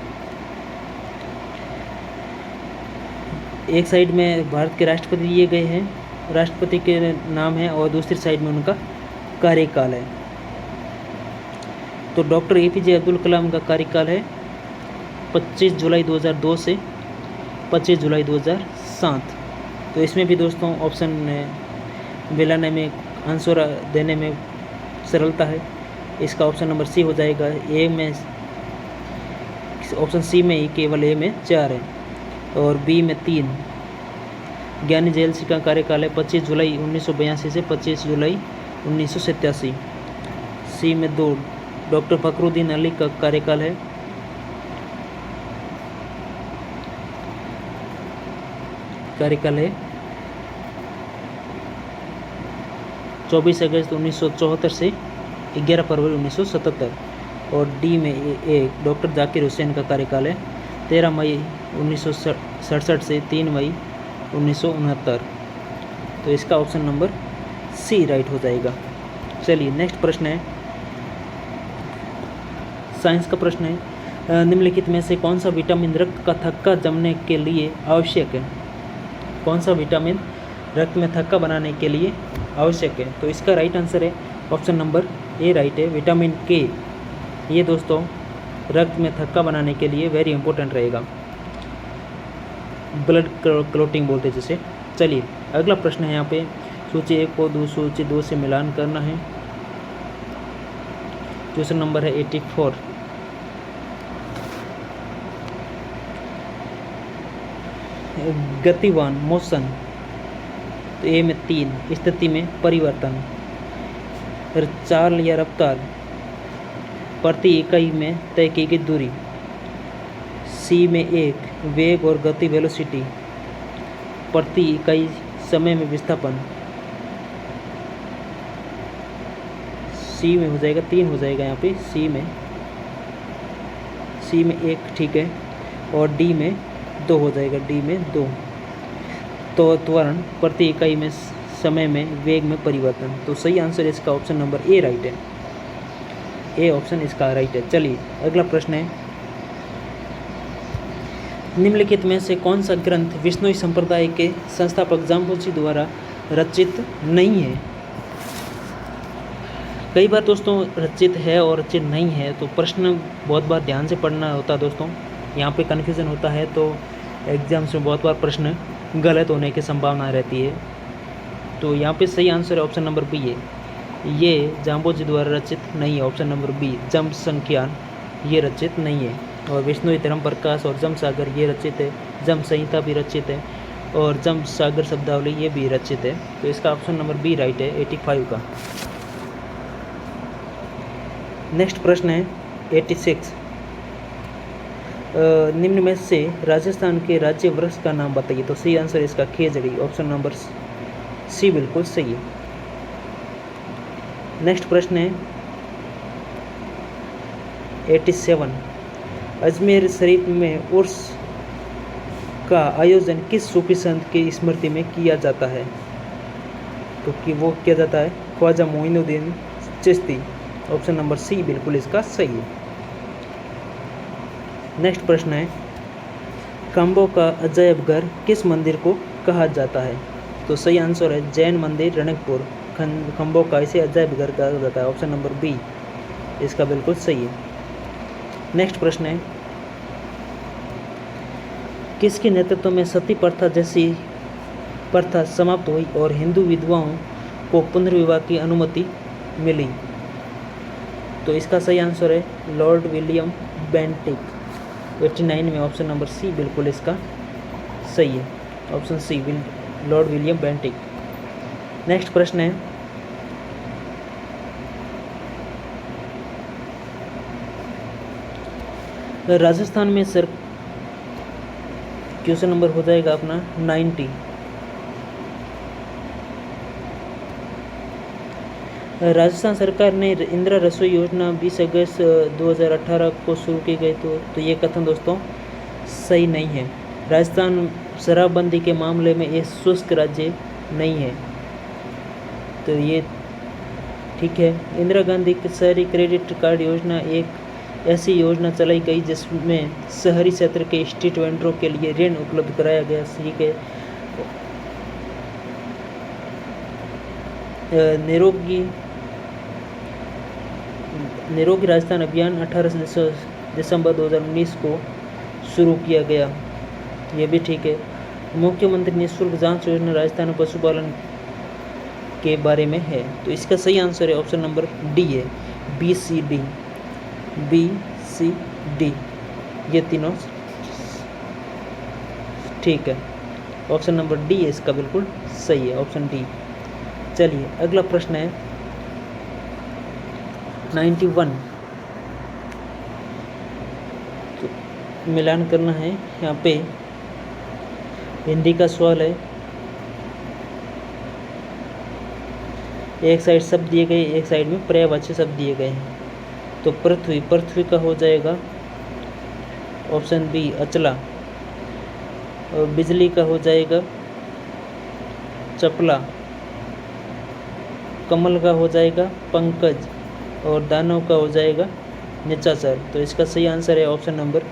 एक साइड में भारत के राष्ट्रपति दिए गए हैं, राष्ट्रपति के नाम है, और दूसरी साइड में उनका कार्यकाल है। तो डॉक्टर APJ अब्दुल कलाम का कार्यकाल है 25 जुलाई 2002 से 25 जुलाई 2007। तो इसमें भी दोस्तों ऑप्शन मिलाने में आंसर देने में सरलता है। इसका ऑप्शन नंबर सी हो जाएगा। ए में ऑप्शन सी में ही केवल ए में 4 है और बी में 3। ज्ञानी जेल सिंह का कार्यकाल है 25 जुलाई 1982 से 25 जुलाई 1987। सी में 2 डॉक्टर फखरुद्दीन अली का कार्यकाल है 24 अगस्त 1974 से 11 फरवरी 1977। और डी में एक डॉक्टर जाकिर हुसैन का कार्यकाल है 13 मई 1967 से 3 मई 1969। तो इसका ऑप्शन नंबर सी राइट हो जाएगा। चलिए नेक्स्ट प्रश्न है, साइंस का प्रश्न है। निम्नलिखित में से कौन सा विटामिन रक्त का थक्का जमने के लिए आवश्यक है? कौन सा विटामिन रक्त में थक्का बनाने के लिए आवश्यक है? तो इसका राइट आंसर है ऑप्शन नंबर ए राइट है, विटामिन के। ये दोस्तों रक्त में थक्का बनाने के लिए वेरी इंपॉर्टेंट रहेगा, ब्लड क्लोटिंग बोलते हैं जिसे। चलिए अगला प्रश्न है, यहाँ पे सूची 1 को सूची 2 से मिलान करना है। क्वेश्चन नंबर है 84। गतिवान मोशन, तो ए में 3 स्थिति में परिवर्तन, चाल या रफ्तार, प्रति इकाई में तय की गई दूरी। सी में 1 वेग और गति वेलोसिटी, प्रति इकाई समय में विस्थापन। सी में हो जाएगा 3 हो जाएगा यहाँ पे, सी में 1 ठीक है। और डी में 2 हो जाएगा, डी में 2। तो त्वरण प्रति इकाई में समय में वेग में परिवर्तन। तो सही आंसर इसका ऑप्शन नंबर ए राइट है, ए ऑप्शन इसका राइट है। चलिए अगला प्रश्न है, निम्नलिखित में से कौन सा ग्रंथ विष्णुई संप्रदाय के संस्थापक जाम्बोजी द्वारा रचित नहीं है? कई बार दोस्तों रचित है और रचित नहीं है, तो प्रश्न बहुत बार ध्यान से पढ़ना होता है दोस्तों, यहाँ पे कन्फ्यूज़न होता है। तो एग्जाम्स में बहुत बार प्रश्न गलत होने की संभावना रहती है। तो यहाँ पे सही आंसर है ऑप्शन नंबर बी है, ये जाम्बोजी द्वारा रचित नहीं है। ऑप्शन नंबर बी जम संख्यान ये रचित नहीं है। और विष्णुई धर्म प्रकाश और जम सागर ये रचित है, जम संहिता भी रचित है और जम सागर शब्दावली ये भी रचित है। तो इसका ऑप्शन नंबर बी राइट है 85 का। नेक्स्ट प्रश्न है 86। निम्न में से राजस्थान के राज्य वृक्ष का नाम बताइए। तो सही आंसर इसका खेजड़ी, ऑप्शन नंबर सी बिल्कुल सही है। नेक्स्ट प्रश्न है 87। अजमेर शरीफ में उर्स का आयोजन किस सूफी संत की स्मृति में किया जाता है? तो कि वो किया जाता है Khwaja Moinuddin Chishti, option number C बिल्कुल इसका सही है। नेक्स्ट प्रश्न है, खम्बों का अजायब घर किस मंदिर को कहा जाता है? तो सही आंसर है जैन मंदिर रणकपुर, खम्बों का इसे अजायब घर कहा जाता है, ऑप्शन नंबर बी इसका बिल्कुल सही है। नेक्स्ट प्रश्न है, किसके नेतृत्व में सती प्रथा जैसी प्रथा समाप्त हुई और हिंदू विधवाओं को पुनर्विवाह की अनुमति मिली? तो इसका सही आंसर है लॉर्ड विलियम बेंटिक, 89 में, ऑप्शन नंबर सी बिल्कुल इसका सही है, option C lord William Bentinck. Next प्रश्न है, राजस्थान में सर क्वेश्चन नंबर हो जाएगा अपना 90। राजस्थान सरकार ने इंदिरा रसोई योजना 20 अगस्त 2018 को शुरू की गई। तो ये कथन दोस्तों सही नहीं है। राजस्थान शराबबंदी के मामले में ये शुष्क राज्य नहीं है, तो ये ठीक है। इंदिरा गांधी शहरी क्रेडिट कार्ड योजना एक ऐसी योजना चलाई गई जिसमें शहरी क्षेत्र के स्ट्रीट वेंडरों के लिए ऋण उपलब्ध कराया गया। ठीक है। निरोगी राजस्थान अभियान 18 दिसंबर 2019 को शुरू किया गया, ये भी ठीक है। मुख्यमंत्री निःशुल्क जांच योजना राजस्थान पशुपालन के बारे में है। तो इसका सही आंसर है ऑप्शन नंबर डी है, BCD, BCD, ये तीनों ठीक है। ऑप्शन नंबर डी है इसका बिल्कुल सही है, ऑप्शन डी। चलिए अगला प्रश्न है 91। तो मिलान करना है यहाँ पे। हिंदी का सवाल है, एक साइड शब्द दिए गए, एक साइड में पर्यायवाची शब्द दिए गए हैं। तो पृथ्वी, पृथ्वी का हो जाएगा ऑप्शन बी अचला, और बिजली का हो जाएगा चपला, कमल का हो जाएगा पंकज, और दानव का हो जाएगा निशाचर। तो इसका सही आंसर है ऑप्शन नंबर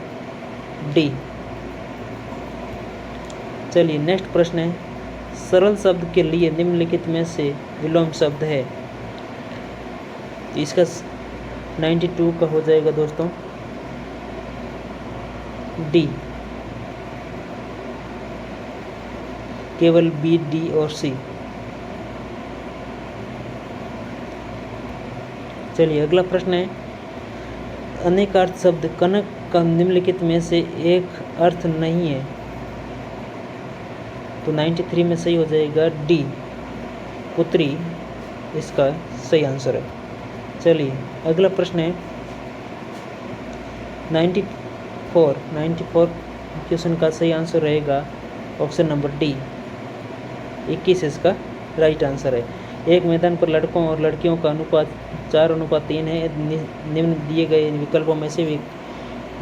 डी। चलिए नेक्स्ट प्रश्न है, सरल शब्द के लिए निम्नलिखित में से विलोम शब्द है। तो इसका 92 का हो जाएगा दोस्तों डी, केवल बी, डी और सी। चलिए अगला प्रश्न है, अनेकार्थ शब्द कनक का निम्नलिखित में से एक अर्थ नहीं है। तो 93 में सही हो जाएगा डी, पुत्री, इसका सही आंसर है। चलिए अगला प्रश्न है 94 क्वेश्चन का सही आंसर रहेगा ऑप्शन नंबर डी, 21 इसका राइट आंसर है। एक मैदान पर लड़कों और लड़कियों का अनुपात 4:3 है। निम्न दिए गए विकल्पों में से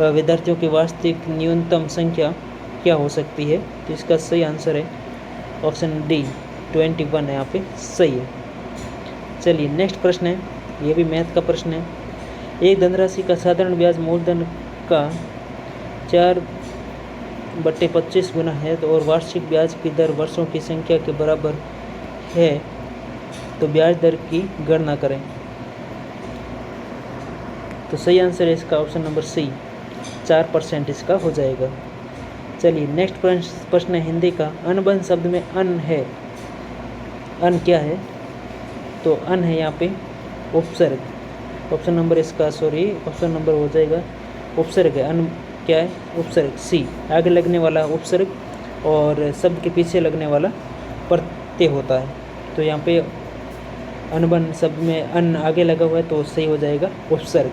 विद्यार्थियों की वास्तविक न्यूनतम संख्या क्या हो सकती है। तो इसका सही आंसर है ऑप्शन डी, 21 है यहाँ पे सही है। चलिए नेक्स्ट प्रश्न है, ये भी मैथ का प्रश्न है। एक धनराशि का साधारण ब्याज मूलधन का 4/25 गुना है, तो और वार्षिक ब्याज की दर वर्षों की संख्या के बराबर है, तो ब्याज दर की गणना करें। तो सही आंसर है इसका ऑप्शन नंबर सी, 4% इसका हो जाएगा। चलिए नेक्स्ट प्रश्न है हिंदी का, अनुबंध शब्द में अन है, अन क्या है। तो अन है यहाँ पे उपसर्ग, ऑप्शन नंबर ऑप्शन नंबर हो जाएगा उपसर्ग है। अन क्या है, उपसर्ग सी, आगे लगने वाला उपसर्ग और शब्द के पीछे लगने वाला प्रत्यय होता है। तो यहाँ पे अनुबंध शब्द में अन आगे लगा हुआ है, तो सही हो जाएगा उपसर्ग।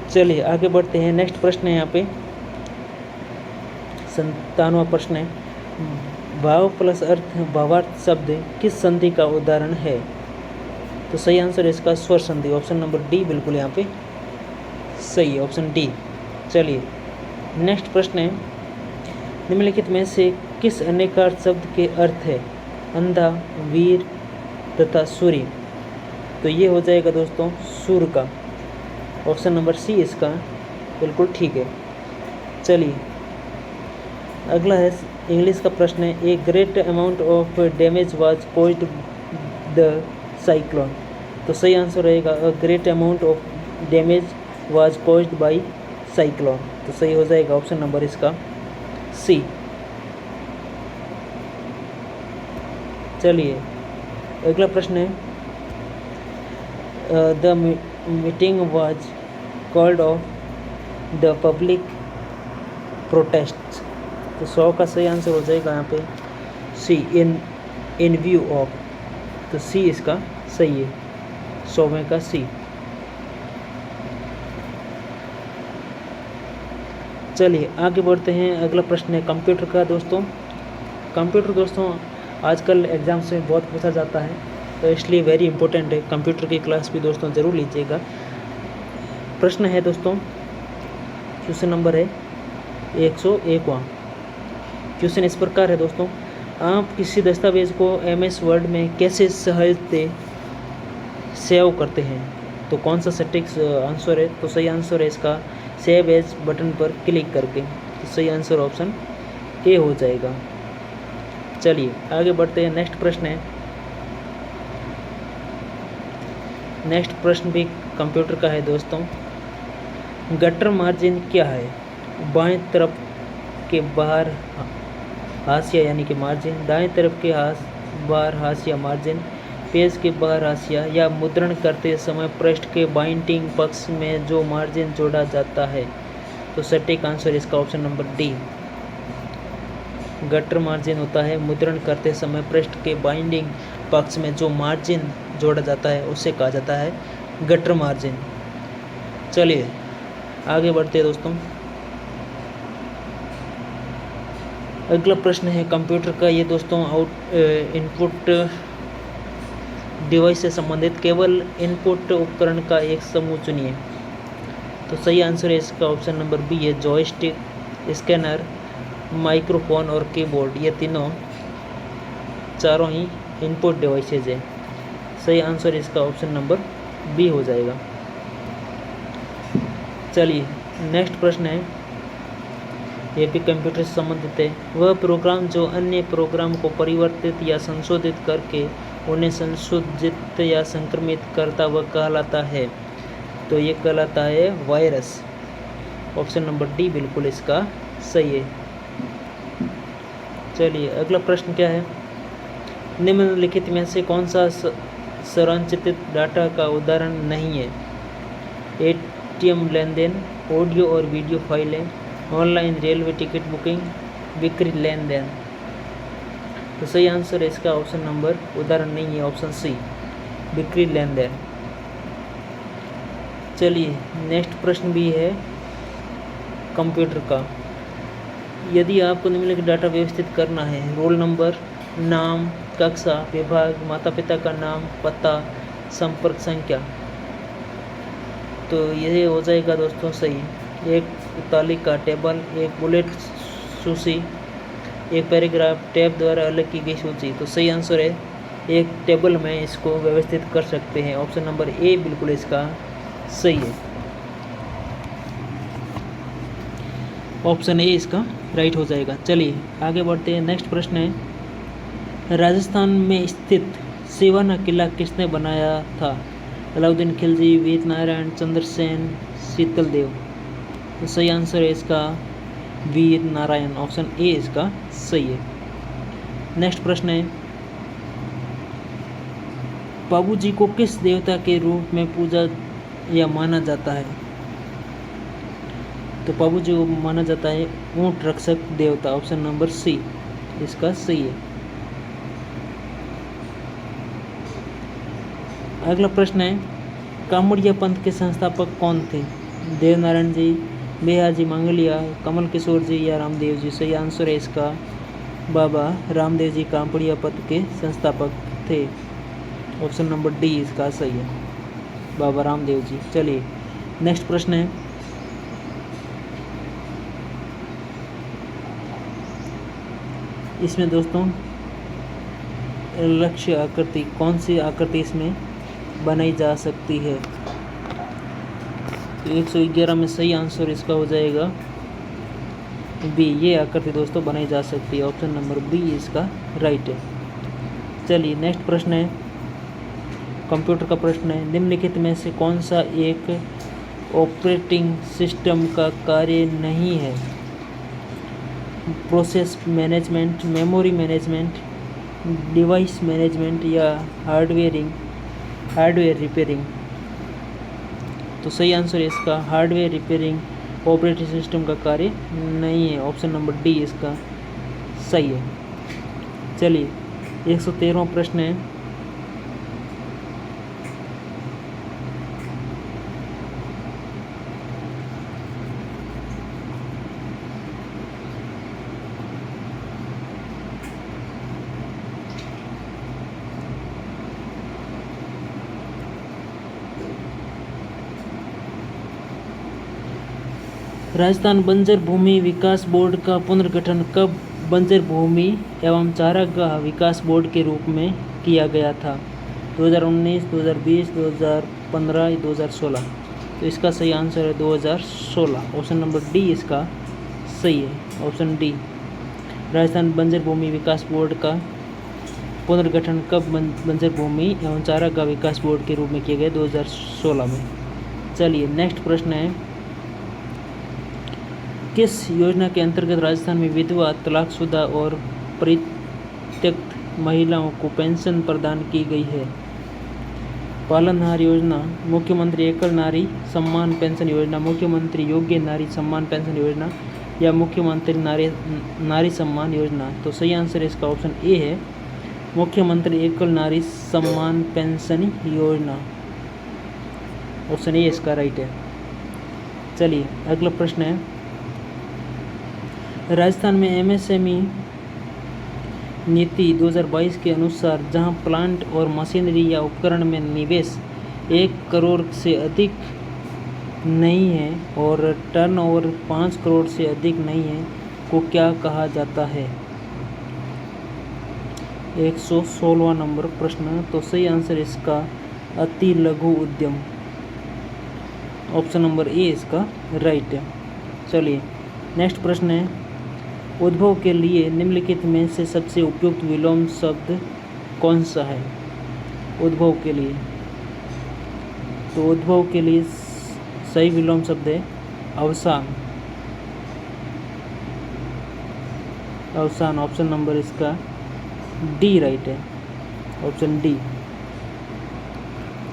चलिए आगे बढ़ते हैं, नेक्स्ट प्रश्न है यहाँ पे 97वां प्रश्न है, भाव प्लस अर्थ भावार्थ शब्द किस संधि का उदाहरण है। तो सही आंसर है इसका स्वर संधि, ऑप्शन नंबर डी बिल्कुल यहाँ पे सही है, ऑप्शन डी। चलिए नेक्स्ट प्रश्न है, निम्नलिखित में से किस अनेकार्थ शब्द के अर्थ है अंधा, वीर तथा सूर्य। तो ये हो जाएगा दोस्तों सूर्य का, ऑप्शन नंबर सी इसका बिल्कुल ठीक है। चलिए अगला है इंग्लिश का प्रश्न है, a great amount of damage was caused the cyclone. तो सही आंसर रहेगा a great amount of damage was caused by cyclone. तो सही हो जाएगा ऑप्शन नंबर इसका सी। चलिए अगला प्रश्न है, the meeting was called off the public protest. तो 100 का सही आंसर हो जाएगा यहाँ पे सी, इन व्यू ऑफ। तो सी इसका सही है, 100 का सी। चलिए आगे बढ़ते हैं, अगला प्रश्न है कंप्यूटर का दोस्तों। कंप्यूटर दोस्तों आजकल एग्जाम्स में बहुत पूछा जाता है, तो इसलिए वेरी इंपॉर्टेंट है, कंप्यूटर की क्लास भी दोस्तों ज़रूर लीजिएगा। प्रश्न है दोस्तों, क्वेश्चन नंबर है 101वां। क्वेश्चन इस प्रकार है दोस्तों, आप किसी दस्तावेज को MS वर्ड में कैसे सहजते सेव करते हैं। तो कौन सा सटीक आंसर है। तो सही आंसर है इसका सेव एज बटन पर क्लिक करके। तो सही आंसर ऑप्शन ए हो जाएगा। चलिए आगे बढ़ते हैं, नेक्स्ट प्रश्न है। नेक्स्ट प्रश्न भी कंप्यूटर का है दोस्तों, गटर मार्जिन क्या है। बाएं तरफ के बाहर हाशिया यानी कि मार्जिन, दाएं तरफ के बाहर हाशिया मार्जिन, पेज के बाहर हाशिया या मुद्रण करते समय पृष्ठ के बाइंडिंग पक्ष में जो मार्जिन जोड़ा जाता है। तो सटीक आंसर इसका option number D, gutter margin होता है। मुद्रण करते समय पृष्ठ के बाइंडिंग पक्ष में जो मार्जिन जोड़ा जाता है उसे कहा जाता है गटर मार्जिन। चलिए आगे बढ़ते हैं दोस्तों। अगला प्रश्न है कंप्यूटर का। ये दोस्तों इनपुट डिवाइस से संबंधित केवल इनपुट उपकरण का एक समूह चुनिए। तो सही आंसर है इसका ऑप्शन नंबर बी है जॉयस्टिक, स्कैनर, माइक्रोफोन और कीबोर्ड। ये चारों ही इनपुट डिवाइसेज है। सही आंसर इसका ऑप्शन नंबर बी हो जाएगा। चलिए नेक्स्ट प्रश्न है, ये भी कंप्यूटर से संबंधित है। वह प्रोग्राम जो अन्य प्रोग्राम को परिवर्तित या संशोधित करके उन्हें संशोधित या संक्रमित करता वह कहलाता है। तो ये कहलाता है वायरस। ऑप्शन नंबर डी बिल्कुल इसका सही है। चलिए अगला प्रश्न क्या है, निम्नलिखित में से कौन सा संरचित डाटा का उदाहरण नहीं है। एटीएम लेन देन, ऑडियो और वीडियो फाइलें, ऑनलाइन रेलवे टिकट बुकिंग, बिक्री लेन देन। तो सही आंसर है इसका ऑप्शन नंबर उदाहरण नहीं है, ऑप्शन सी बिक्री लेन देन। चलिए नेक्स्ट प्रश्न भी है कंप्यूटर का। यदि आपको निम्नलिखित डाटा व्यवस्थित करना है, रोल नंबर, नाम, कक्षा, विभाग, माता पिता का नाम, पता, संपर्क संख्या, तो ये हो जाएगा दोस्तों सही। एक तालिका टेबल, एक बुलेट सूची, एक पैराग्राफ टैब द्वारा अलग की गई सूची। तो सही आंसर है एक टेबल में इसको व्यवस्थित कर सकते हैं। ऑप्शन नंबर ए बिल्कुल इसका सही है। ऑप्शन ए इसका राइट हो जाएगा। चलिए आगे बढ़ते हैं। नेक्स्ट प्रश्न है, राजस्थान में स्थित सिवाना किला किसने बनाया था। अलाउद्दीन खिलजी, वीर नारायण, चंद्रसेन, शीतल देव। तो सही आंसर है इसका वीर नारायण। ऑप्शन ए इसका सही है। नेक्स्ट प्रश्न है, बाबूजी को किस देवता के रूप में पूजा या माना जाता है। तो बाबूजी को माना जाता है ऊंट रक्षक देवता। ऑप्शन नंबर सी इसका सही है। अगला प्रश्न है, कामड़िया पंथ के संस्थापक कौन थे। देवनारायण जी, बेहाजी मंगलिया, कमल किशोर जी या रामदेव जी। सही आंसर है इसका बाबा रामदेव जी कामड़िया पंथ के संस्थापक थे। ऑप्शन नंबर डी इसका सही है, बाबा रामदेव जी। चलिए नेक्स्ट प्रश्न है, इसमें दोस्तों लक्ष्य आकृति, कौन सी आकृति इसमें बनाई जा सकती है। तो 111 में सही आंसर इसका हो जाएगा बी, ये आकृति दोस्तों बनाई जा सकती है। ऑप्शन नंबर बी इसका राइट है। चलिए नेक्स्ट प्रश्न है, कंप्यूटर का प्रश्न है, निम्नलिखित में से कौन सा एक ऑपरेटिंग सिस्टम का कार्य नहीं है। Process management, memory management, device management या हार्डवेयर रिपेयरिंग। तो सही आंसर है इसका हार्डवेयर रिपेयरिंग ऑपरेटिंग सिस्टम का कार्य नहीं है। ऑप्शन नंबर डी इसका सही है। चलिए 113वां प्रश्न है, राजस्थान बंजर भूमि विकास बोर्ड का पुनर्गठन कब बंजर भूमि एवं चारागाह विकास बोर्ड के रूप में किया गया था। 2019, 2020, 2015, 2016। तो इसका सही आंसर है 2016। ऑप्शन नंबर डी इसका सही है। ऑप्शन डी, राजस्थान बंजर भूमि विकास बोर्ड का पुनर्गठन कब बंजर भूमि एवं चारागाह विकास बोर्ड के रूप में किया गया 2016 में। चलिए नेक्स्ट प्रश्न है, किस योजना के अंतर्गत राजस्थान में विधवा, तलाकशुदा और परित्यक्त महिलाओं को पेंशन प्रदान की गई है? पालनहार योजना, मुख्यमंत्री एकल नारी सम्मान पेंशन योजना, मुख्यमंत्री योग्य नारी सम्मान पेंशन योजना या मुख्यमंत्री नारी सम्मान योजना? तो सही आंसर इसका ऑप्शन ए है, मुख्यमंत्री एकल नारी सम्मान पेंशन योजना। ऑप्शन ए इसका राइट है। चलिए अगला प्रश्न है, राजस्थान में एमएसएमई नीति 2022 के अनुसार जहां प्लांट और मशीनरी या उपकरण में निवेश 1 करोड़ से अधिक नहीं है और टर्नओवर 5 करोड़ से अधिक नहीं है को क्या कहा जाता है? 116वां नंबर प्रश्न। तो सही आंसर इसका अति लघु उद्यम। ऑप्शन नंबर ए इसका राइट है। चलिए नेक्स्ट प्रश्न है, उद्भव के लिए निम्नलिखित में से सबसे उपयुक्त विलोम शब्द कौन सा है? उद्भव के लिए, तो उद्भव के लिए सही विलोम शब्द है अवसान। अवसान ऑप्शन नंबर इसका डी राइट है, ऑप्शन डी।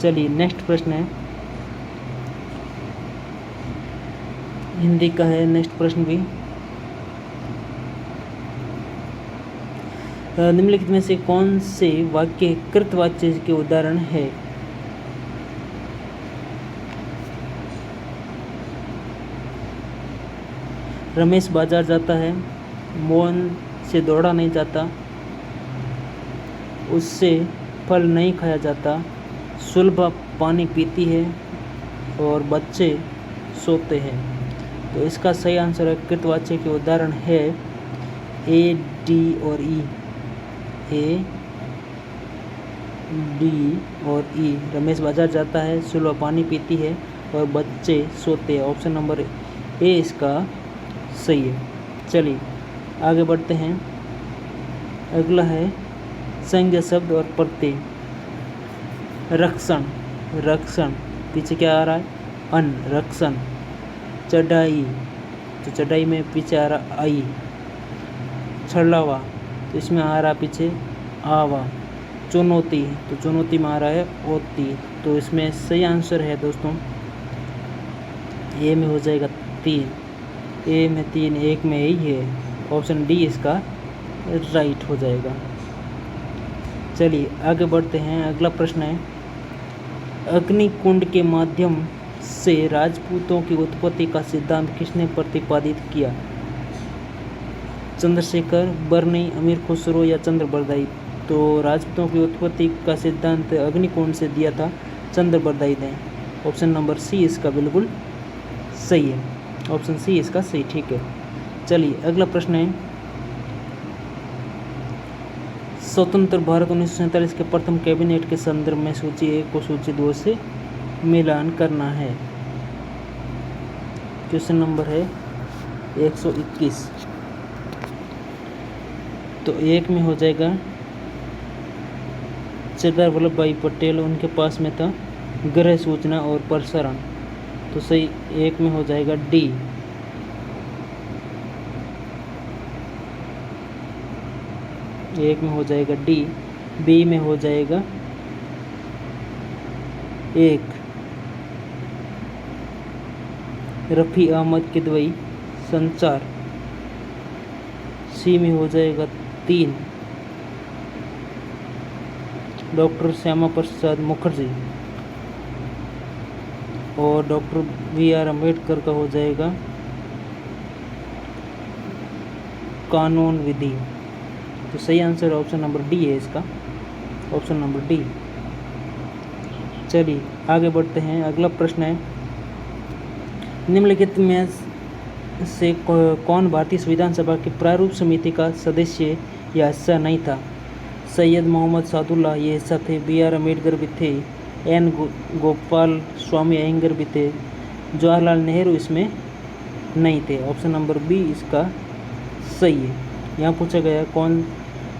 चलिए नेक्स्ट प्रश्न है, हिंदी का है नेक्स्ट प्रश्न भी। निम्नलिखित में से कौन से वाक्य कृतवाच्य के उदाहरण है? रमेश बाजार जाता है, मोहन से दौड़ा नहीं जाता, उससे फल नहीं खाया जाता, सुलभा पानी पीती है और बच्चे सोते हैं। तो इसका सही आंसर है कृतवाच्य के उदाहरण है ए, डी और ई। ए, डी और ई। रमेश बाजार जाता है, सुलभा पानी पीती है और बच्चे सोते हैं। ऑप्शन नंबर ए इसका सही है। चलिए आगे बढ़ते हैं, अगला है संज्ञा शब्द और प्रत्यय। रक्षण, रक्षण पीछे क्या आ रहा है? अन, रक्षण। चढ़ाई, तो चढ़ाई में पीछे आ रहा आई। छलावा, तो इसमें आ रहा पीछे आवा। चुनौती, तो चुनौती में आ रहा है ओती। तो इसमें सही आंसर है दोस्तों ए में हो जाएगा 3। ए में 3, एक में यही है, ऑप्शन डी इसका राइट हो जाएगा। चलिए आगे बढ़ते हैं, अगला प्रश्न है, अग्निकुंड के माध्यम से राजपूतों की उत्पत्ति का सिद्धांत किसने प्रतिपादित किया? चंद्रशेखर, बर्नी, अमीर खुसरो या चंद्रबरदाई? तो राजपूतों की उत्पत्ति का सिद्धांत अग्निकुंड से दिया था चंद्रबरदाई ने। ऑप्शन नंबर सी इसका बिल्कुल सही है, ऑप्शन सी इसका सही, ठीक है। चलिए अगला प्रश्न है, स्वतंत्र भारत 1947 के प्रथम कैबिनेट के संदर्भ में सूची 1 को सूची 2 से मिलान करना है। क्वेश्चन नंबर है 121। तो 1 में हो जाएगा सरदार वल्लभ भाई पटेल, उनके पास में था गृह सूचना और प्रसारण। तो सही 1 में हो जाएगा डी। एक में हो जाएगा डी। बी में हो जाएगा 1 रफ़ी अहमद किदवई, संचार। सी में हो जाएगा 3 डॉक्टर श्यामा प्रसाद मुखर्जी, और डॉक्टर बी.आर. अम्बेडकर का हो जाएगा कानून विधि। तो सही आंसर ऑप्शन नंबर डी है इसका, ऑप्शन नंबर डी। चलिए आगे बढ़ते हैं, अगला प्रश्न है, निम्नलिखित में से कौन भारतीय संविधान सभा की प्रारूप समिति का सदस्य या हिस्सा नहीं था? सैयद मोहम्मद सादुल्लाह ये हिस्सा थे, बी.आर. अम्बेडकर भी थे, एन. गोपाल स्वामी अयंगर भी थे, जवाहरलाल नेहरू इसमें नहीं थे। ऑप्शन नंबर बी इसका सही है। यहाँ पूछा गया कौन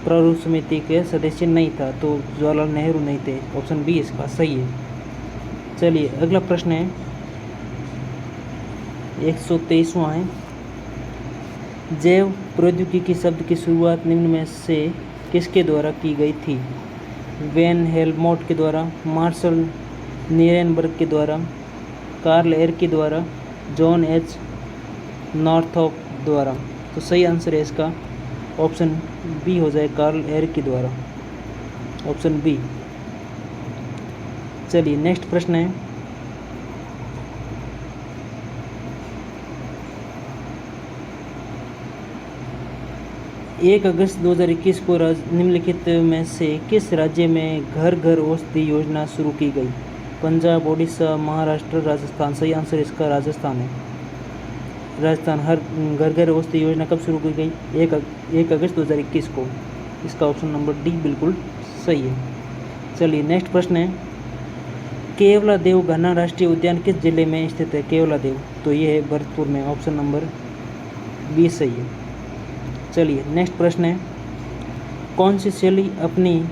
प्रारूप समिति के सदस्य नहीं था, तो जवाहरलाल नेहरू नहीं थे, ऑप्शन बी इसका सही है। चलिए अगला प्रश्न है 123वां है, जैव प्रौद्योगिकी शब्द की शुरुआत निम्न में से किसके द्वारा की गई थी? वेन हेल्महोल्ट्ज के द्वारा, मार्शल नीरेनबर्ग के द्वारा, कार्ल एयर के द्वारा, जॉन एच नॉर्थऑप द्वारा। तो सही आंसर है इसका ऑप्शन बी हो जाए, कार्ल एयर के द्वारा, ऑप्शन बी। चलिए नेक्स्ट प्रश्न है, एक अगस्त 2021 को निम्नलिखित में से किस राज्य में घर घर औषधि योजना शुरू की गई? पंजाब, ओडिशा, महाराष्ट्र, राजस्थान। सही आंसर इसका राजस्थान है। राजस्थान हर घर घर औषधि योजना कब शुरू की गई? 1 अगस्त 2021 को। इसका ऑप्शन नंबर डी बिल्कुल सही है। चलिए नेक्स्ट प्रश्न है, केवलादेव घना राष्ट्रीय उद्यान किस जिले में स्थित है? केवलादेव, तो ये है भरतपुर में, ऑप्शन नंबर बी सही है। चलिए नेक्स्ट प्रश्न है, कौन सी शैली अपनी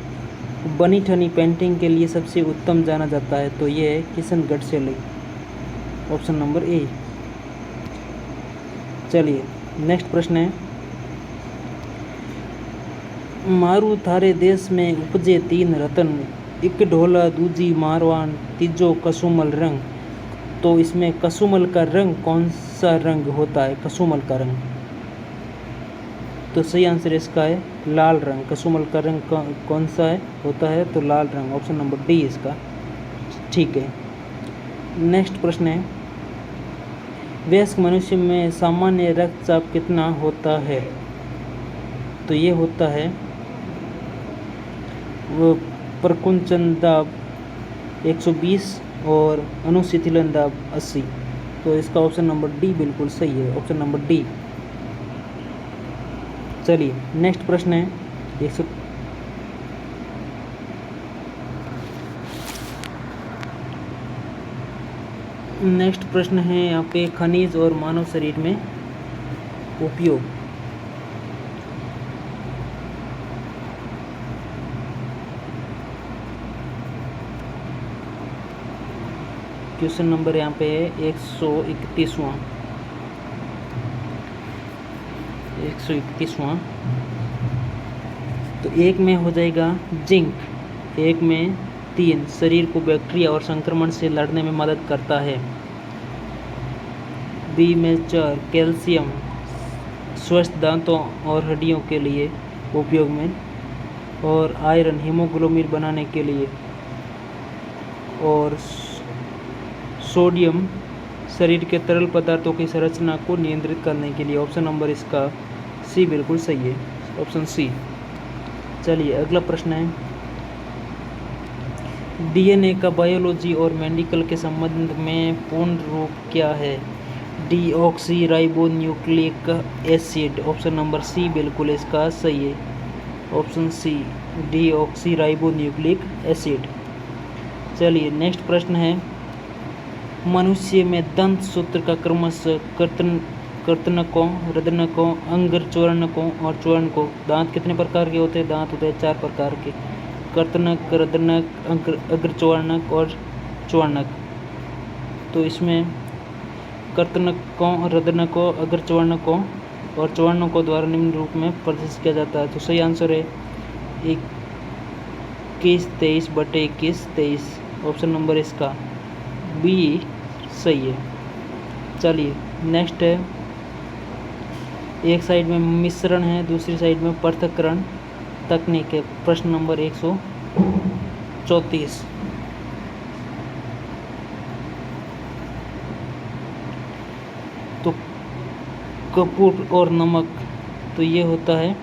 बनी ठनी पेंटिंग के लिए सबसे उत्तम जाना जाता है? तो ये है किशनगढ़ शैली, ऑप्शन नंबर ए। चलिए नेक्स्ट प्रश्न है, मारू थारे देश में उपजे तीन रतन, एक ढोला, दूजी मारवान, तीजो कसुमल रंग। तो इसमें कसुमल का रंग कौन सा रंग होता है? कसुमल का रंग, तो सही आंसर इसका है लाल रंग। कसुमल का रंग कौन सा है होता है? तो लाल रंग, ऑप्शन नंबर डी इसका ठीक है। नेक्स्ट प्रश्न है, वयस्क मनुष्य में सामान्य रक्तचाप कितना होता है? तो ये होता है वो प्रकुंचन दाब 120 और अनुशीतलन दाब 80। तो इसका ऑप्शन नंबर डी बिल्कुल सही है, ऑप्शन नंबर डी। चलिए नेक्स्ट प्रश्न है, नेक्स्ट प्रश्न है यहाँ पे खनिज और मानव शरीर में उपयोग। क्वेश्चन नंबर यहाँ पे है 131वां। तो एक में हो जाएगा जिंक, एक में 3 शरीर को बैक्टीरिया और संक्रमण से लड़ने में मदद करता है, बी में 4 कैल्शियम स्वस्थ दांतों और हड्डियों के लिए उपयोग में, और आयरन हीमोग्लोबिन बनाने के लिए, और सोडियम शरीर के तरल पदार्थों की संरचना को नियंत्रित करने के लिए। ऑप्शन नंबर इसका सी बिल्कुल सही है, ऑप्शन सी। चलिए अगला प्रश्न है, डीएनए का बायोलॉजी और मेडिकल के संबंध में पूर्ण रूप क्या है? Deoxyribonucleic acid, option number C बिल्कुल इसका सही है, option C deoxyribonucleic acid. चलिए नेक्स्ट प्रश्न है, मनुष्य में दंत सूत्र का क्रमशः कर्तनकों, रदनकों, अंगचूर्णकों और चूर्णकों, दांत कितने प्रकार के होते हैं? दांत होते हैं 4 प्रकार के, कर्तनक, रदनक, अग्रचूर्णक और चूर्णक। तो इसमें कर्तनकों, रदनकों, अग्रचूर्णकों और चूर्णकों द्वारा निम्न रूप में प्रदर्शित किया जाता है। तो सही आंसर है 21-23/21-23, ऑप्शन नंबर इसका बी सही है। चलिए नेक्स्ट है, एक साइड में मिश्रण है, दूसरी साइड में पृथक्करण तकनीक है। प्रश्न नंबर 134, तो कपूर और नमक, तो ये होता है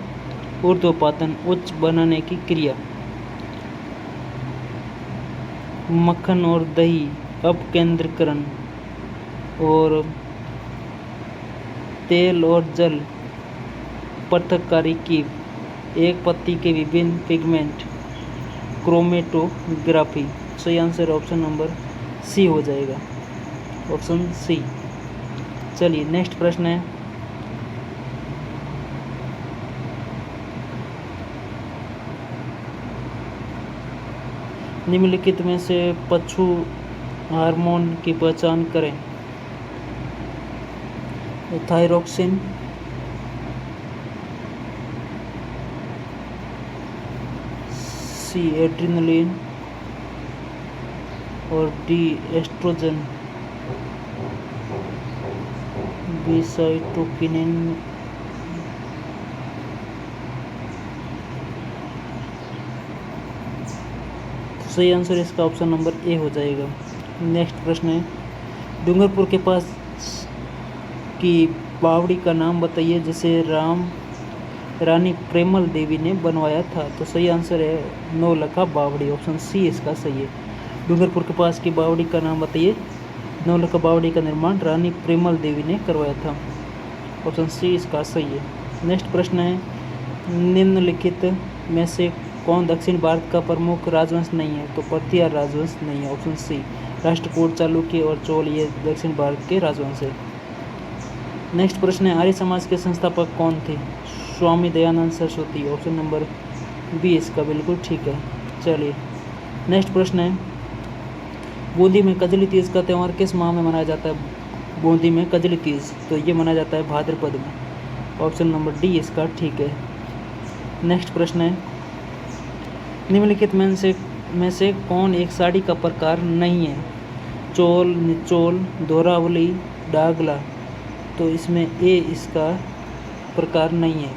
ऊर्ध्वपातन, उच्च बनाने की क्रिया। मक्खन और दही अपकेंद्रीकरण, और तेल और जल पृथक्कारी की, एक पत्ती के विभिन्न पिगमेंट, क्रोमेटोग्राफी। सही आंसर ऑप्शन नंबर सी हो जाएगा, ऑप्शन सी। चलिए नेक्स्ट प्रश्न है, निम्नलिखित में से पशु हार्मोन की पहचान करें। थायरोक्सिन, सी एड्रेनलिन और डी एस्ट्रोजन, बी साइटोकिनिन, सही आंसर इसका ऑप्शन नंबर ए हो जाएगा। नेक्स्ट प्रश्न है, डूंगरपुर के पास की बावड़ी का नाम बताइए जिसे रानी प्रेमल देवी ने बनवाया था। तो सही आंसर है नौलखा बावड़ी, ऑप्शन सी इसका सही है। डूंगरपुर के पास की बावड़ी का नाम बताइए, नौलखा बावड़ी का निर्माण रानी प्रेमल देवी ने करवाया था, ऑप्शन सी इसका सही है। नेक्स्ट प्रश्न है, निम्नलिखित में से कौन दक्षिण भारत का प्रमुख राजवंश नहीं है। तो प्रतिहार राजवंश नहीं है, ऑप्शन सी। राष्ट्रकूट, चालुक्य और चोल ये दक्षिण भारत के राजवंश है। नेक्स्ट प्रश्न है, आर्य समाज के संस्थापक कौन थे। Swami Dayanand Saraswati, option number B इसका बिल्कुल ठीक है। चलिए नेक्स्ट प्रश्न है, बूंदी में कजली तीज का त्यौहार किस माह में मनाया जाता है। बूंदी में कजली तीज, तो ये मनाया जाता है भाद्रपद में, ऑप्शन नंबर डी इसका ठीक है। नेक्स्ट प्रश्न है, निम्नलिखित में से कौन एक साड़ी का प्रकार नहीं है। चोल, निचोल, दोहरावली, डागला, तो इसमें ए इसका प्रकार नहीं है।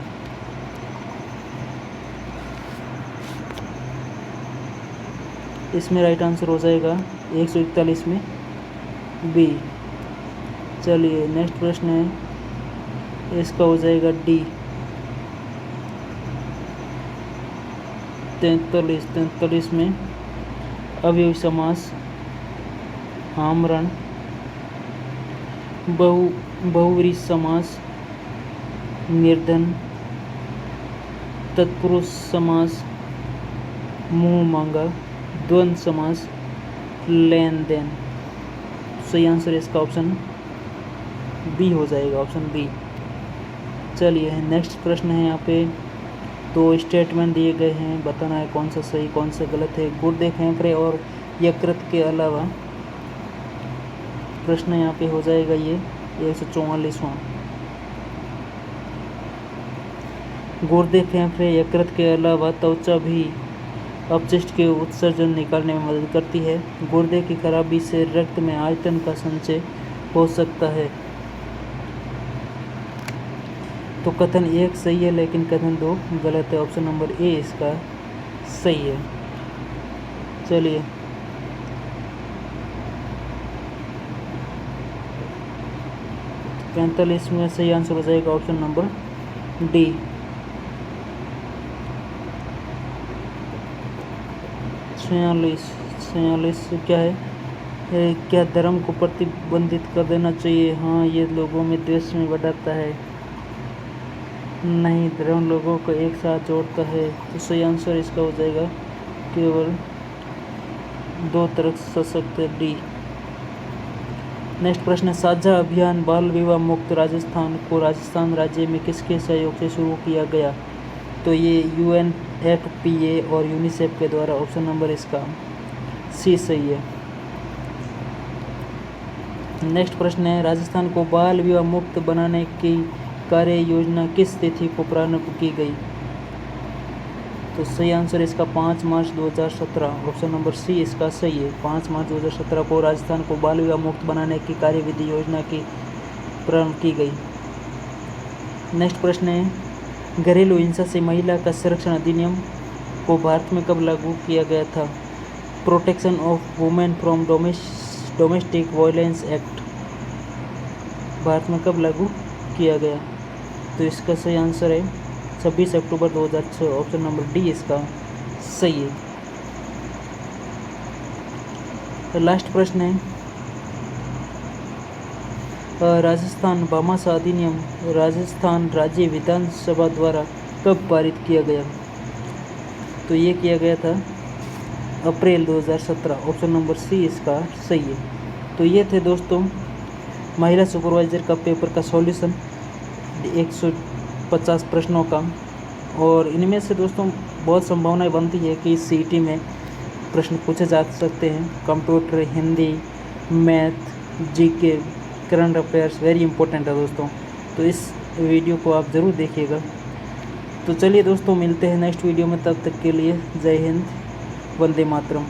इसमें राइट आंसर हो जाएगा 141 में बी। चलिए नेक्स्ट प्रश्न है, इसका हो जाएगा डी 43 में अवयवी समास, आमरण, बहुव्रीहि समास, निर्धन, तत्पुरुष समास, मुंह मांगा, द्वंद्व समास, लेन देन। सही आंसर इसका ऑप्शन बी हो जाएगा, ऑप्शन बी। चलिए नेक्स्ट प्रश्न है, यहाँ पे दो स्टेटमेंट दिए गए हैं, बताना है कौन सा सही कौन सा गलत है। गुर्दे, फेफड़े और यकृत के अलावा, प्रश्न यहाँ पे हो जाएगा ये 144वां। गुर्दे, फेफड़े, यकृत के अलावा त्वचा भी अपशिष्ट के उत्सर्जन निकालने में मदद करती है। गुर्दे की खराबी से रक्त में आयतन का संचय हो सकता है। तो कथन 1 सही है लेकिन कथन 2 गलत है, ऑप्शन नंबर ए इसका सही है। चलिए तो 45 में सही आंसर हो जाएगा ऑप्शन नंबर डी। छियालीस क्या है, क्या धर्म को प्रतिबंधित कर देना चाहिए। हाँ, ये लोगों में द्वेष में बढ़ाता है। नहीं, धर्म लोगों को एक साथ जोड़ता है। तो सही आंसर इसका हो जाएगा केवल 2 तरफ सशक्त डी। नेक्स्ट प्रश्न है, साझा अभियान बाल विवाह मुक्त राजस्थान को राजस्थान राज्य में किसके सहयोग से शुरू किया गया। तो ये UNFPA और यूनिसेफ के द्वारा, ऑप्शन नंबर इसका सी सही है। नेक्स्ट प्रश्न है, राजस्थान को बाल विवाह मुक्त बनाने की कार्य योजना किस तिथि को प्रारंभ की गई। तो सही आंसर इसका 5 मार्च 2017, ऑप्शन नंबर सी इसका सही है। 5 मार्च 2017 को राजस्थान को बाल विवाह मुक्त बनाने की कार्यविधि योजना की प्रारंभ की गई। नेक्स्ट प्रश्न है, घरेलू हिंसा से महिला का संरक्षण अधिनियम को भारत में कब लागू किया गया था। Protection of women from domestic violence act Bharat में कब लागू किया गया। तो इसका सही आंसर है 26 अक्टूबर 2006, ऑप्शन नंबर डी इसका सही है। तो लास्ट प्रश्न है, राजस्थान भामाशाह अधिनियम राजस्थान राज्य विधानसभा द्वारा कब पारित किया गया। तो ये किया गया था अप्रैल 2017, ऑप्शन नंबर सी इसका सही है। तो ये थे दोस्तों महिला सुपरवाइजर का पेपर का सॉल्यूशन 150 प्रश्नों का। और इनमें से दोस्तों बहुत संभावनाएं बनती है कि CET में प्रश्न पूछे जा सकते हैं। Computer, Hindi, math, GK, current affairs very important है दोस्तों। तो इस वीडियो को आप ज़रूर देखिएगा। तो चलिए दोस्तों मिलते हैं नेक्स्ट वीडियो में, तब तक के लिए जय हिंद। वंदे मातरम।